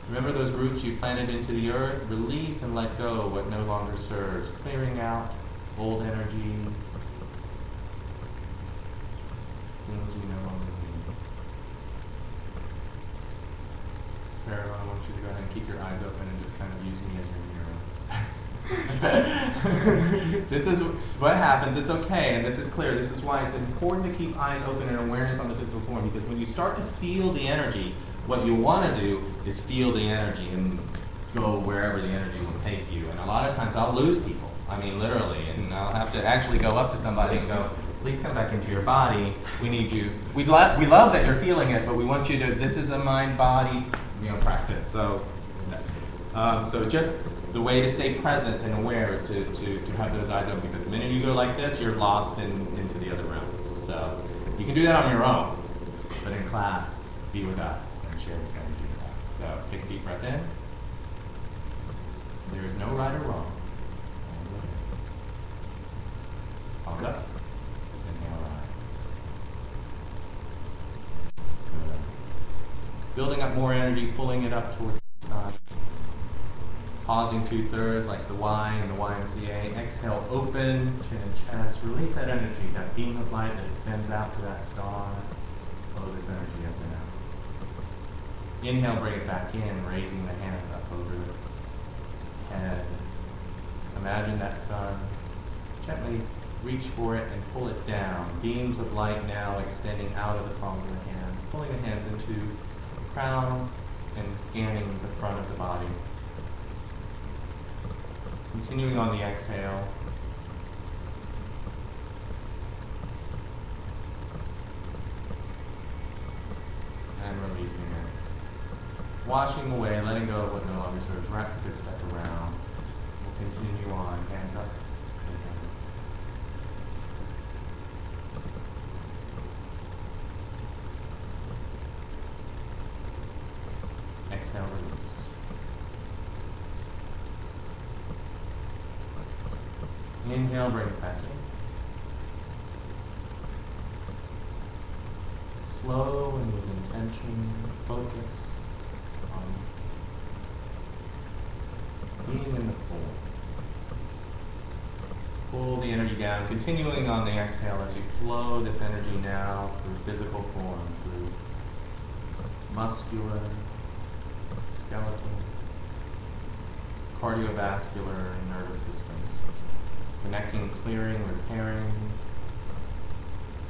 Remember those roots you planted into the earth? Release and let go what no longer serves. Clearing out old energies, things we no longer need. Sparrow, I want you to go ahead and keep your eyes open and just kind of use me as your mirror. This is what happens. It's okay, and this is clear. This is why it's important to keep eyes open and awareness on the physical form, because when you start to feel the energy, what you want to do is feel the energy and go wherever the energy will take you. And a lot of times I'll lose people. I mean, literally, and I'll have to actually go up to somebody and go, please come back into your body. We need you. We love that you're feeling it, but we want you to, this is a mind-body, practice. So just the way to stay present and aware is to have those eyes open, because the minute you go like this, you're lost into the other realms. So you can do that on your own, but in class, be with us and share this energy with us. So take a deep breath in. There is no right or wrong. Palms up. Let's inhale, rise. Good. Building up more energy, pulling it up towards the sun. Pausing 2/3 like the Y in the YMCA. Exhale, open, chin and chest. Release that energy, that beam of light that extends out to that star. Flow this energy up and out. Inhale, bring it back in, raising the hands up over the head. Imagine that sun. Gently reach for it and pull it down. Beams of light now extending out of the palms of the hands, pulling the hands into the crown and scanning the front of the body. Continuing on the exhale. And releasing it. Washing away, letting go of what no longer serves. Wrap the good stuff around. We'll continue on. Hands up. Exhale, release. Inhale, bring it back in. Slow and with intention, focus on being in the form. Pull the energy down, continuing on the exhale as you flow this energy now through physical form, through muscular, skeletal, cardiovascular, and nervous systems. Connecting, clearing, repairing,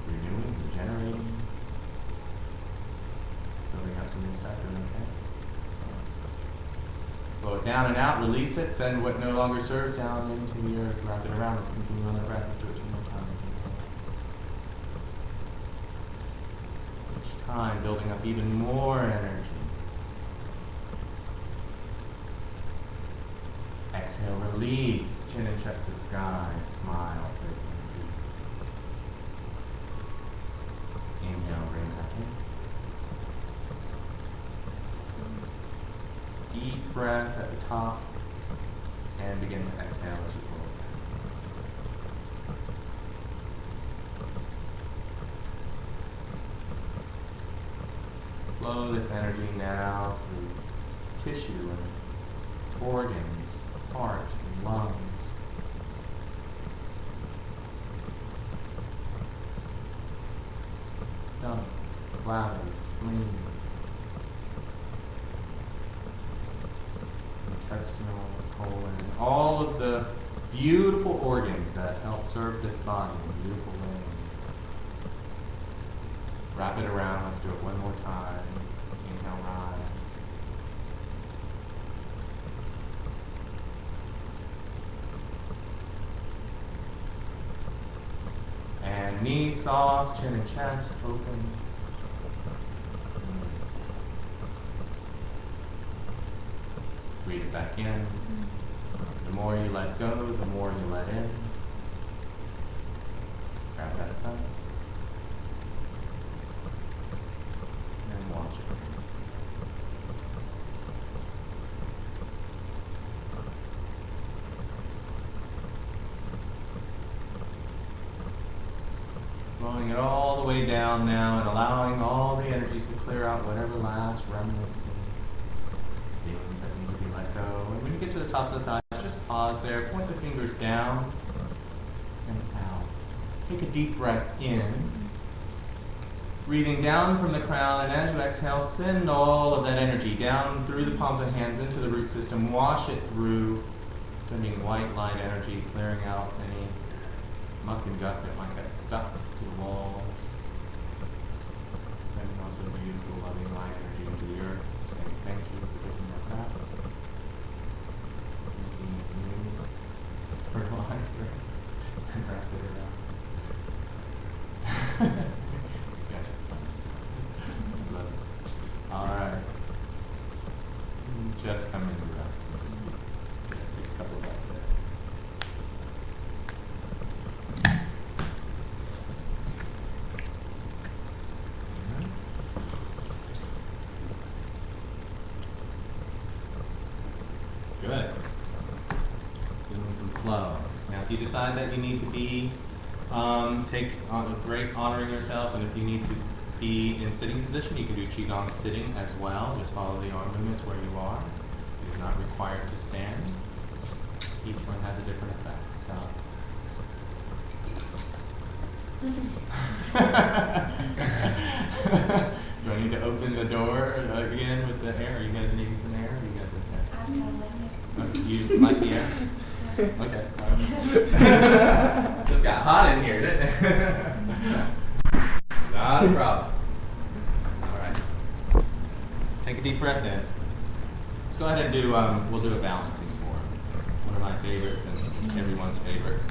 renewing, regenerating, building up some new stuff, doing okay. Flow it down and out, release it, send what no longer serves down into the earth, wrap it around. Let's continue on the breath, let's do it 2 more times. Each time, building up even more energy. Exhale, release. Chin and chest to sky, smile, safe and deep. Inhale, bring it back in. Deep breath at the top, and begin to exhale as you pull it down. Flow this energy now through tissue and organs, heart and lungs. all of the beautiful organs that help serve this body in beautiful ways. Wrap it around. Let's do it one more time. Inhale, rise. And knees soft, chin and chest open. Breathe it back in. The more you let go, the more you let in. Grab that aside. And watch it. Flowing it all the way down now and allowing all the energies to clear out whatever last remnants and feelings that need to be let go. And when you get to the tops of the thighs, just pause there, point the fingers down and out. Take a deep breath in. Breathing down from the crown, and as you exhale, send all of that energy down through the palms of hands into the root system. Wash it through, sending white light energy, clearing out any muck and gut that might get stuck to the walls. Sending also beautiful, loving light energy into the earth, saying thank you for taking that back. Making it new, fertilizer, and wrap it around. Love it. All right. Just come into rest. Take a couple breaths there. Good. Feeling some flow. Now, if you decide that you need to be, take great honoring yourself, and if you need to be in sitting position, you can do QiGong sitting as well. Just follow the arm movements where you are. It is not required to stand. Each one has a different effect. So. Do I need to open the door again with the air? Are you guys needing some air? Are you guys okay? You like the air? Okay. Just got hot in here, didn't it? Not a problem. All right. Take a deep breath in. Let's go ahead and do, we'll do a balancing form. One of my favorites and everyone's favorites.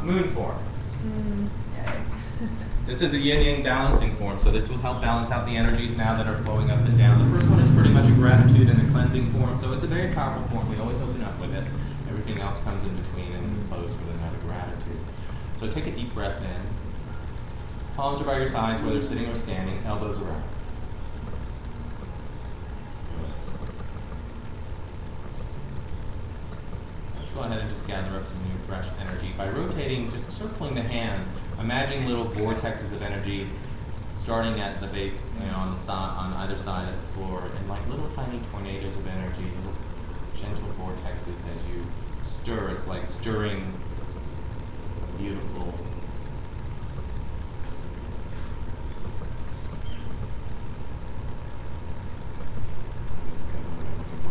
Moon form. This is a yin-yang balancing form, so this will help balance out the energies now that are flowing up and down. The first one is pretty much a gratitude and a cleansing form, so it's a very powerful form. We always open up with it. Everything else comes in between and we close with another gratitude. So take a deep breath in. Palms are by your sides, whether sitting or standing, elbows around. Let's go ahead and just gather up some new fresh energy by rotating, just circling the hands. Imagine little vortexes of energy starting at the base, on the side, on either side of the floor, and like little tiny tornadoes of energy, little gentle vortexes as you stir. It's like stirring a beautiful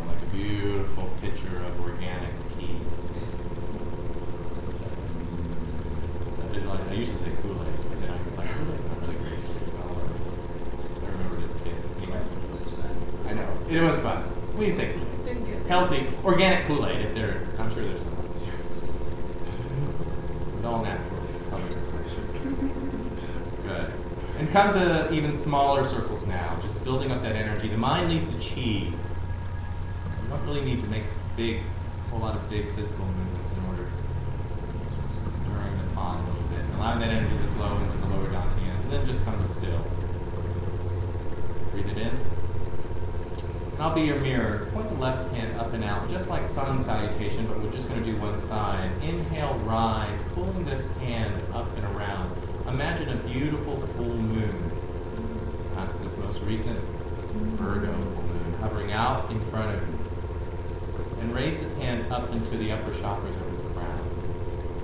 like a beautiful picture of organic tea. I used to say Kool-Aid, but then I was like, Kool-Aid's not really great. I remember it as a kid. Anyway, I know. It was fun. What do you say Kool-Aid? Healthy, organic Kool-Aid, if there, I'm sure there's some. With all natural colors and flavors. Good. And come to even smaller circles now, just building up that energy. The mind needs to chi. You don't really need to make a whole lot of big physical movements in order stirring the pot a little bit. Allowing that energy to flow into the lower dantian, and then just come to still. Breathe it in. And I'll be your mirror. Point the left hand up and out, just like sun salutation, but we're just going to do one side. Inhale, rise, pulling this hand up and around. Imagine a beautiful full moon. That's this most recent Virgo full moon, hovering out in front of you. And raise this hand up into the upper chakras over the crown.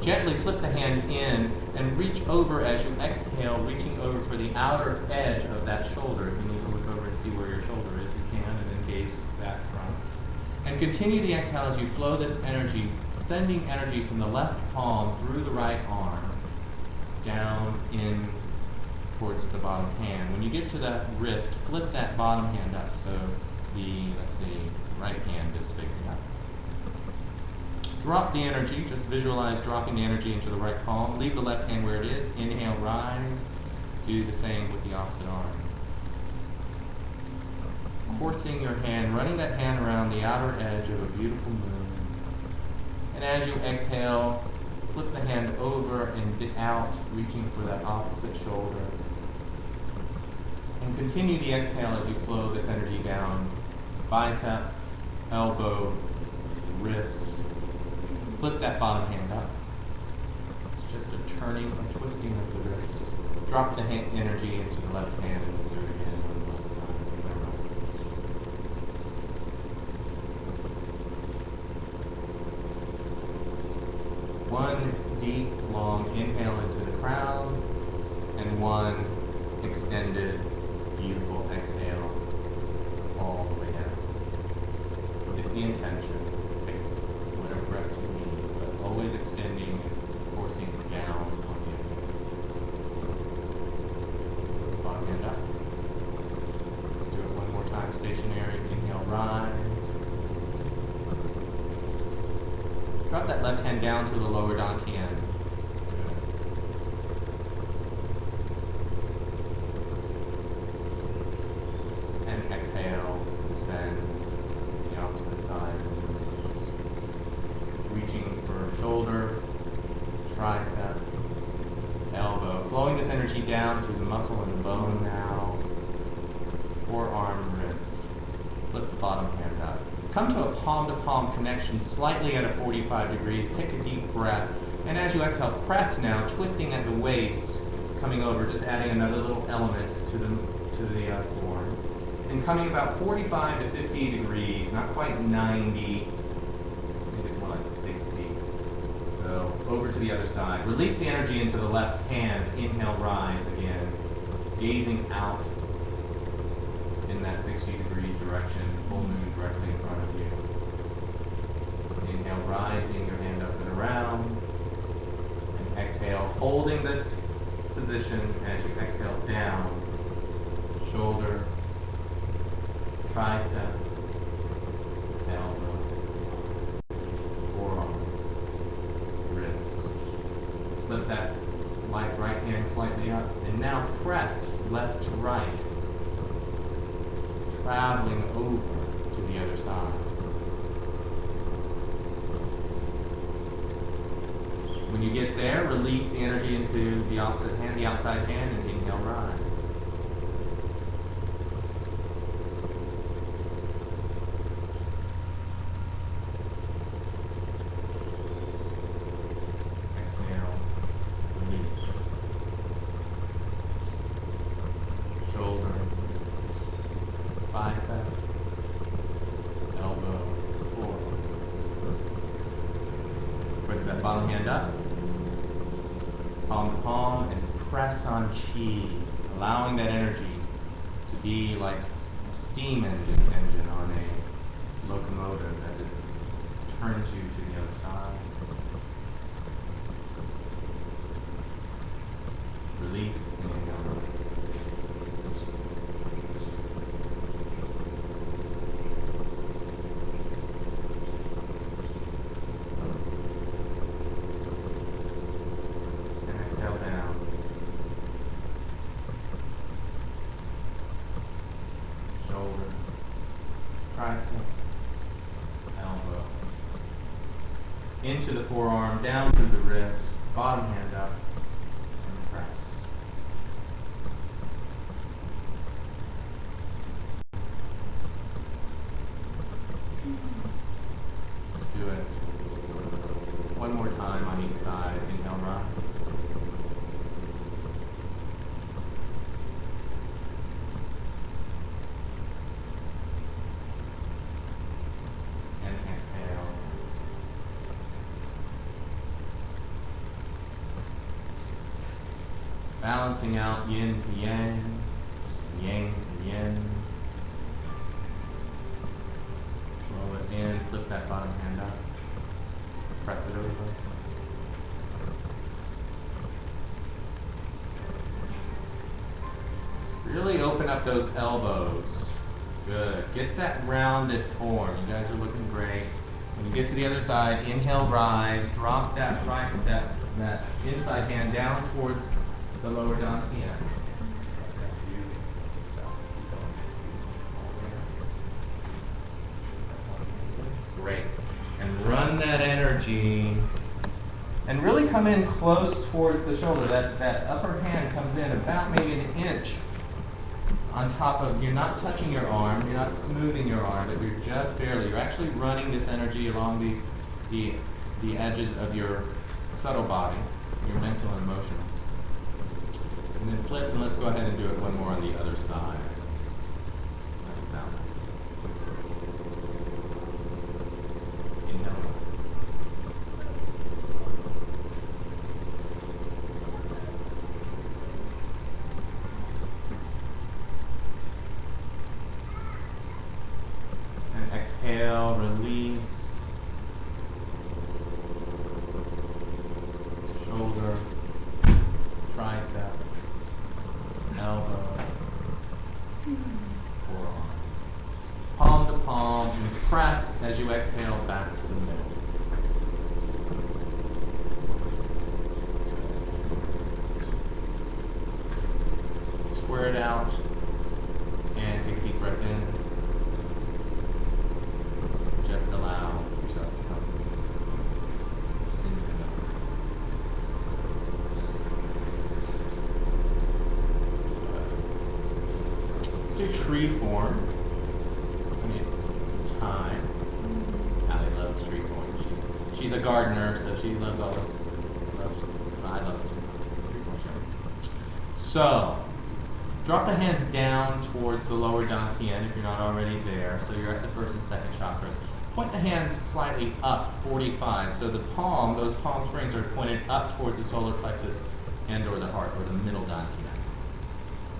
Gently flip the hand in and reach over as you exhale, reaching over for the outer edge of that shoulder. If you need to look over and see where your shoulder is, you can, and then gaze back from. continue the exhale as you flow this energy, sending energy from the left palm through the right arm, down in towards the bottom hand. When you get to that wrist, flip that bottom hand up so the, let's see, right hand is facing up. Drop the energy, just visualize dropping the energy into the right palm. Leave the left hand where it is. Inhale, rise. Do the same with the opposite arm. Coursing your hand, running that hand around the outer edge of a beautiful moon. And as you exhale, flip the hand over and out, reaching for that opposite shoulder. And continue the exhale as you flow this energy down. Bicep, elbow, wrist. Flip that bottom hand up. It's just a turning, a twisting of the wrist. Drop the energy into the left hand and do it again on the left side. One deep, long inhale into the crown, and one extended, beautiful exhale all the way down. It's the intention. Take whatever breath you need, but always extending and forcing down on the exhale. Bottom hand up. Let's do it one more time, stationary. Inhale, rise. Drop that left hand down to the lower dantian. And exhale, descend the opposite side. Reaching for shoulder, tricep, elbow. Flowing this energy down through the muscle and the bone now. Forearm, wrist. Flip the bottom hand up. Come to a palm-to-palm connection, slightly at a 45 degrees. Take a deep breath. And as you exhale, press now, twisting at the waist, coming over, just adding another little element to the form. And coming about 45 to 50 degrees, not quite 90, maybe it's more like 60. So over to the other side. Release the energy into the left hand. Inhale, rise again. Gazing out in that 60-degree direction, full moon directly in front of you. Inhale, rising your hand up and around. And exhale, holding this position as you exhale down. Shoulder, tricep, elbow, forearm, wrist. Flip that right hand slightly up. And now press left to right, traveling over to the other side. When you get there, release the energy into the opposite hand, the outside hand, and inhale, rise. Exhale, release. Shoulder, bicep, elbow, forward. Press that bottom hand up, palm to palm, and press on chi, allowing that energy to be like a steam engine on a locomotive as it turns you to the other side. Release and inhale. Into the forearm, down through the wrist, bottom hand up, and press. Let's do it one more time on each side. Inhale, rise. And exhale. Balancing out yin to yang, yang to yin. Roll it in, flip up those elbows. Good. Get that rounded form. You guys are looking great. When you get to the other side, inhale, rise. Drop that that inside hand down towards the lower dantian. Great. And run that energy. And really come in close towards the shoulder. That upper hand comes in about maybe an inch on top of, you're not touching your arm, you're not smoothing your arm, but you're just barely, you're actually running this energy along the edges of your subtle body, your mental and emotional. And then flip, and let's go ahead and do it one more on the other side. That's balanced. Inhale. Exhale, release. Shoulder, tricep, elbow, forearm. Palm to palm, and press as you exhale back to the middle. Square it out, and take a deep breath in. Just allow yourself to come into the Let's do tree form. I need some time. Allie loves tree form. She's a gardener, so she loves all of I love tree form. So drop the hands down towards the lower dantian if you're not already there. So you're at the first and second chakras. Point the hands slightly up, 45. So the palm, those palm springs are pointed up towards the solar plexus and or the heart, or the middle dantian.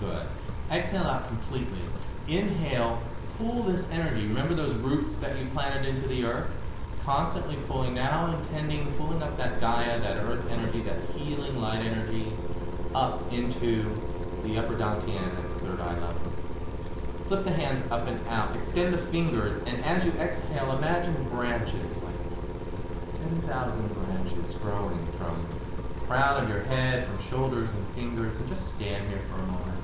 Good. Exhale out completely. Inhale, pull this energy. Remember those roots that you planted into the earth? Constantly pulling, now intending, pulling up that Gaia, that earth energy, that healing light energy, up into the upper dantian at the third eye level. Flip the hands up and out. Extend the fingers, and as you exhale, imagine branches, like 10,000 branches growing from the crown of your head, from shoulders and fingers, and just stand here for a moment.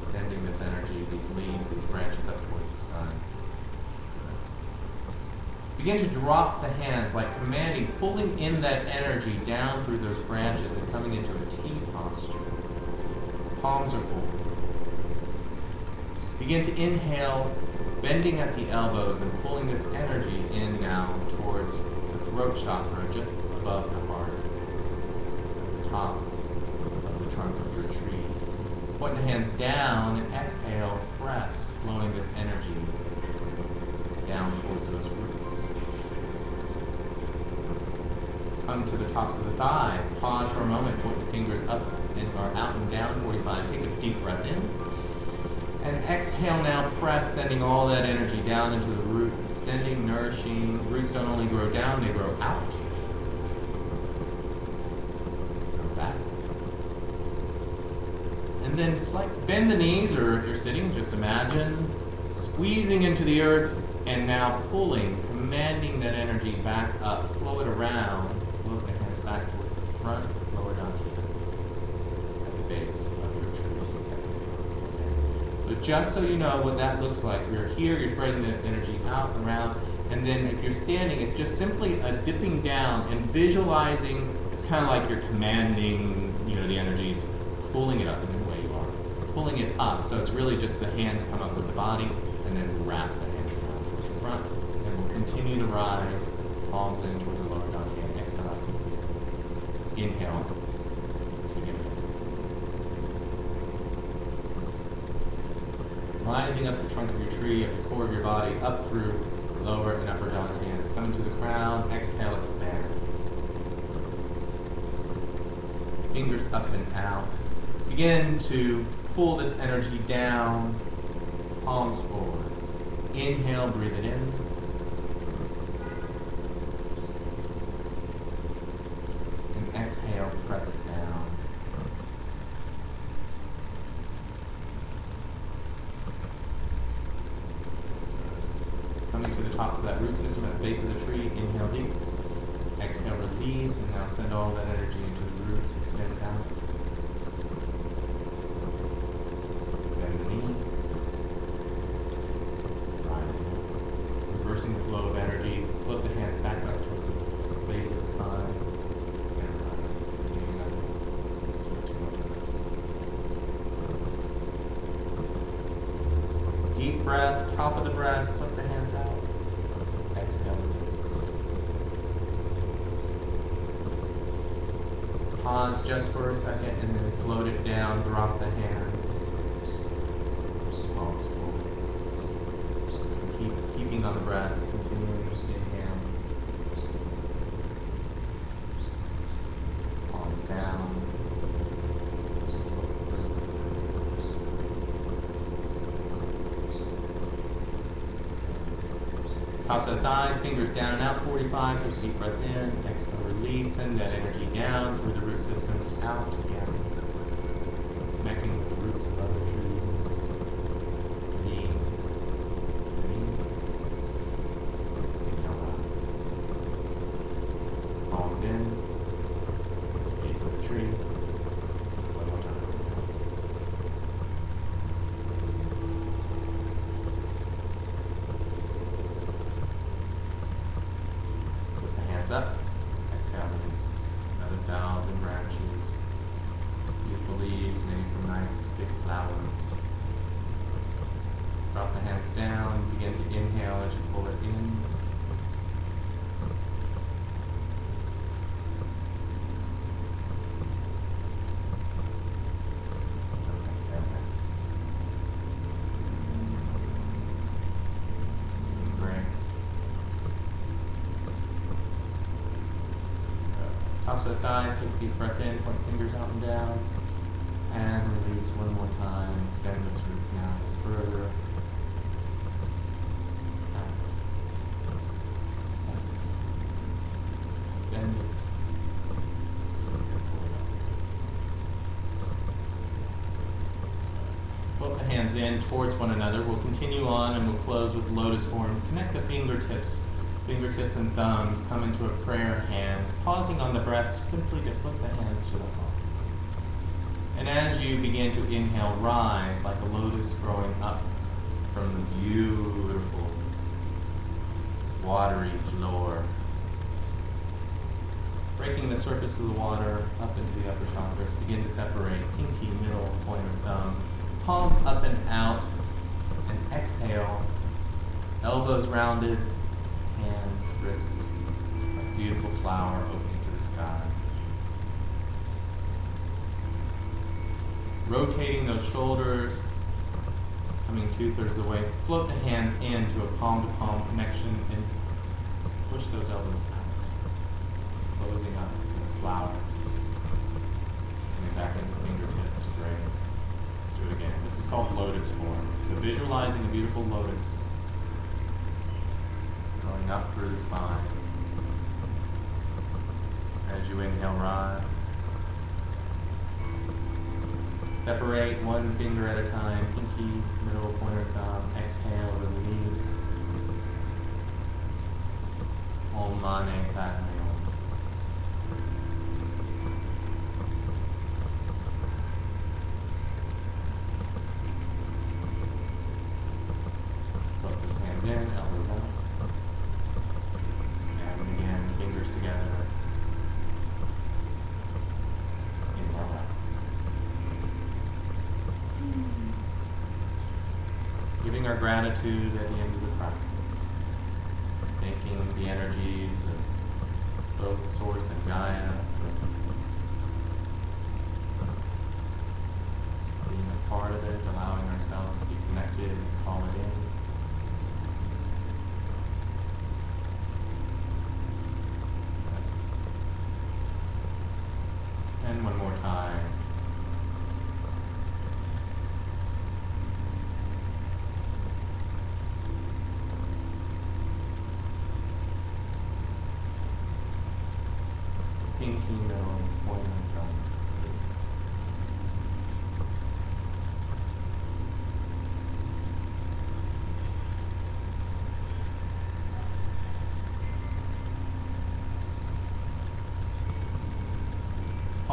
Extending this energy, these leaves, these branches up towards the sun. Begin to drop the hands, like commanding, pulling in that energy down through those branches and coming into a T posture. Palms are full. Begin to inhale, bending at the elbows and pulling this energy in now towards the throat chakra, just above the heart, at the top of the trunk of your tree. Point the hands down and exhale, press, flowing this energy down towards those roots. Come to the tops of the thighs. Pause for a moment, point the fingers up and or out and down, 45. Take a deep breath in. And exhale now, press, sending all that energy down into the roots, extending, nourishing. Roots don't only grow down, they grow out. Go back. And then bend the knees, or if you're sitting, just imagine squeezing into the earth and now pulling, commanding that energy back up. Flow it around. Flow the hands back toward the front, lower dantian, at the base of your tree. So just so you know what that looks like, you're here, you're spreading the energy out, around, and then if you're standing, it's just simply a dipping down and visualizing. It's kind of like you're commanding, the energies, pulling it up in the way you are, pulling it up. So it's really just the hands come up with the body, and then wrap the hands down towards the front, and we'll continue to rise, palms in towards the lower dantian. Exhale out. Inhale. Let's begin. Rising up the trunk of your tree, at the core of your body, up through lower and upper dantians. Coming to the crown, exhale, expand. Fingers up and out. Begin to pull this energy down, palms forward. Inhale, breathe it in. And exhale, press it down. coming to the tops of that root system at the base of the tree. Inhale deep. Exhale, release, and now send all that energy into the roots. Extend it out. Bend the knees. Rise up. Reversing the flow of energy. Flip the hands back up towards the base of the spine. And rise. Continuing up. Two more times. Deep breath, top of the breath. Flip the hands out. Exhale, release. Pause just for a second and then float it down, drop the hands. Palms forward. Keeping on the breath, continuing to inhale. Palms down. Tops of the thighs, fingers down and out, 45, take a deep breath in, exhale, release, send that energy down through the root systems out again. Connecting with the roots of other trees, knees. Inhale, rise. Palms in, base of the tree. One more time. Up. Exhale, release. Another 1,000 branches. Beautiful leaves, maybe some nice big flowers. Drop the hands down. Begin to inhale as you pull it in. Exhale back. Great. Tops of the thighs, take a deep breath in, point fingers out and down, and release one more time. Extend those roots now further. Out. Bend it. Put the hands in towards one another. We'll continue on and we'll close with lotus form. Connect the fingertips. Fingertips and thumbs come into a prayer hand, pausing on the breath simply to flip the hands to the heart. And as you begin to inhale, rise like a lotus growing up from the beautiful watery floor. Breaking the surface of the water up into the upper chakras, begin to separate pinky, middle, pointer, thumb, palms up and out, and exhale, elbows rounded, hands, wrists, a beautiful flower opening to the sky. Rotating those shoulders, coming 2/3 of the way. Float the hands into a palm-to-palm connection and push those elbows out, closing up the flower. And back into the fingertips. Great. Let's do it again. This is called lotus form. So visualizing a beautiful lotus going up through the spine. As you inhale, rise. Separate one finger at a time, pinky, middle, pointer, thumb. Exhale, release. Om Mani Padme Hum. Put those hands in, elbows out. And again, fingers together. Inhale out. Giving our gratitude at the end of the practice. Thanking the energies of both Source and Gaia for being a part of it, allowing ourselves to be connected and call it in. And one more time. Pinky, middle, pointer, thumb, release.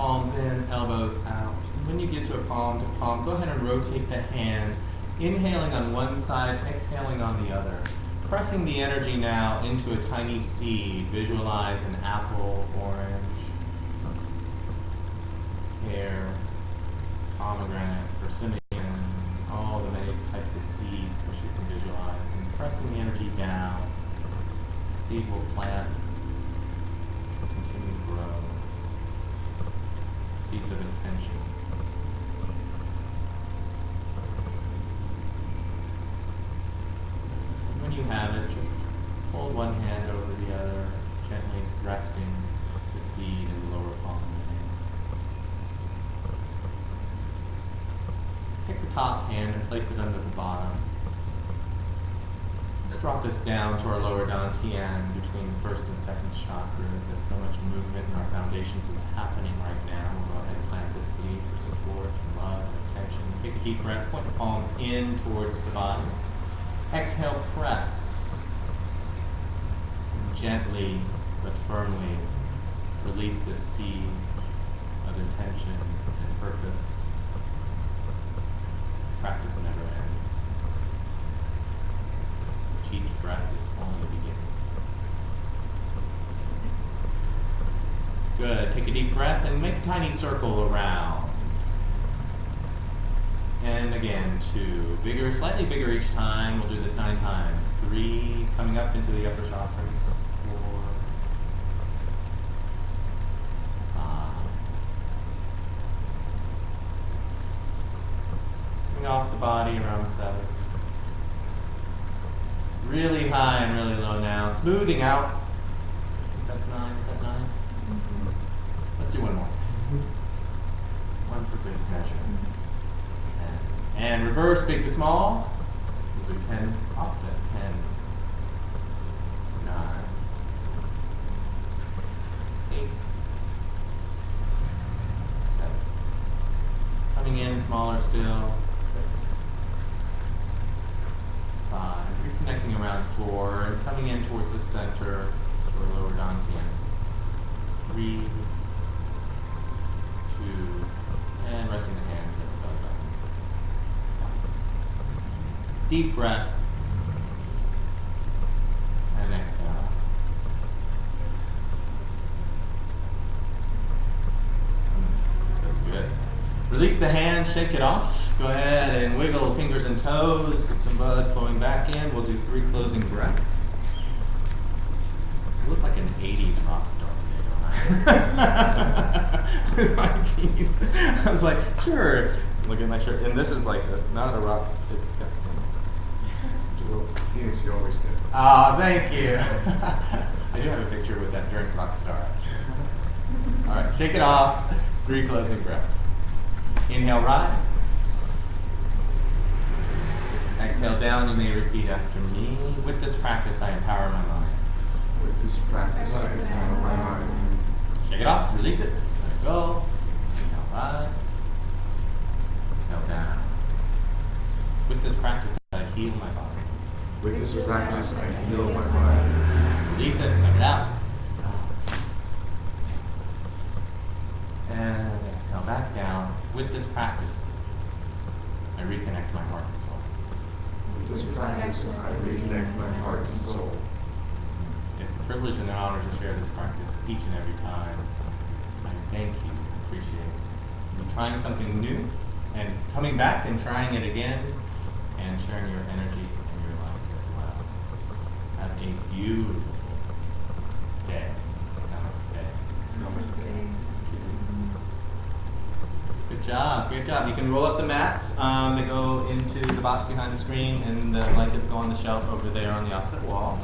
palms in, elbows out. When you get to a palm to palm, go ahead and rotate the hands, inhaling on one side, exhaling on the other. Pressing the energy now into a tiny seed. Visualize an apple, orange, pear, pomegranate, persimmon, all the many types of seeds which you can visualize. And pressing the energy down, seed will plant, continue to grow. Seeds of intention. When you have it, just hold one hand over the other, gently resting the seed in the lower palm of the hand. Take the top hand and place it under the bottom. Let's drop this down to our lower dantian between the first and second chakras, as so much movement in our foundations is happening right now. We'll go ahead and plant the seed for support and love and attention. Take a deep breath, point the palm in towards the body. Exhale, press. And gently but firmly release this seed of intention and purpose. Practice never ends. Each breath is only the beginning. Good. Take a deep breath and make a tiny circle around. And again, 2. Bigger, slightly bigger each time. We'll do this 9 times. 3, coming up into the upper chakras. 4, 5, 6. Coming off the body around 7. Really high and really low now. Smoothing out. I think that's 9. Is that 9? Mm-hmm. Let's do one more. One for good measure. And reverse big to small. We'll do 10 opposite. 10, 9, 8, 7. Coming in smaller still. 6, 5. Reconnecting around 4 and coming in towards the center or lower dantian. 3, 2, and resting the hands at the belly button. Deep breath. And exhale. That's good. Release the hand, shake it off. Go ahead and wiggle fingers and toes. Get some blood flowing back in. We'll do 3 closing breaths. You look like an 80s rock star today, don't I? With my jeans. I was like, sure. Look at my shirt. And this is like not a rock. It's got Phoenix, you always did. Ah, thank you. I do have a picture with that drink rock star. All right, shake it off. 3 closing breaths. Inhale, rise. Exhale down. You may repeat after me. With this practice, I empower my mind. With this practice, I empower my mind. Shake it off. Release it. Let it go. Inhale, rise. Exhale down. With this practice, I heal my body. With this practice, I heal my mind. Release it. Let it out. And exhale back down. With this practice, I reconnect my heart and soul. With this practice, I reconnect my heart and soul. It's a privilege and an honor to share this practice each and every time. I thank you, appreciate it. You're trying something new and coming back and trying it again and sharing your energy in your life as well. Have a beautiful day. Namaste. Namaste. Good job, great job. You can roll up the mats. They go into the box behind the screen, and the blankets go on the shelf over there on the opposite wall.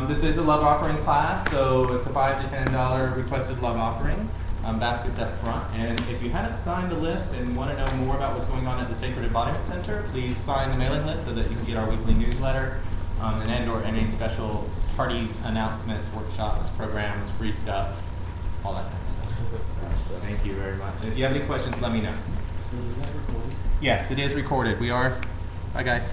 This is a love offering class, so it's a $5 to $10 requested love offering. Baskets up front. And if you haven't signed the list and want to know more about what's going on at the Sacred Embodiment Center, please sign the mailing list so that you can get our weekly newsletter and/or any special parties, announcements, workshops, programs, free stuff, all that kind of stuff. Thank you very much. If you have any questions, let me know. So is that recorded? Yes, it is recorded. We are. Bye, guys.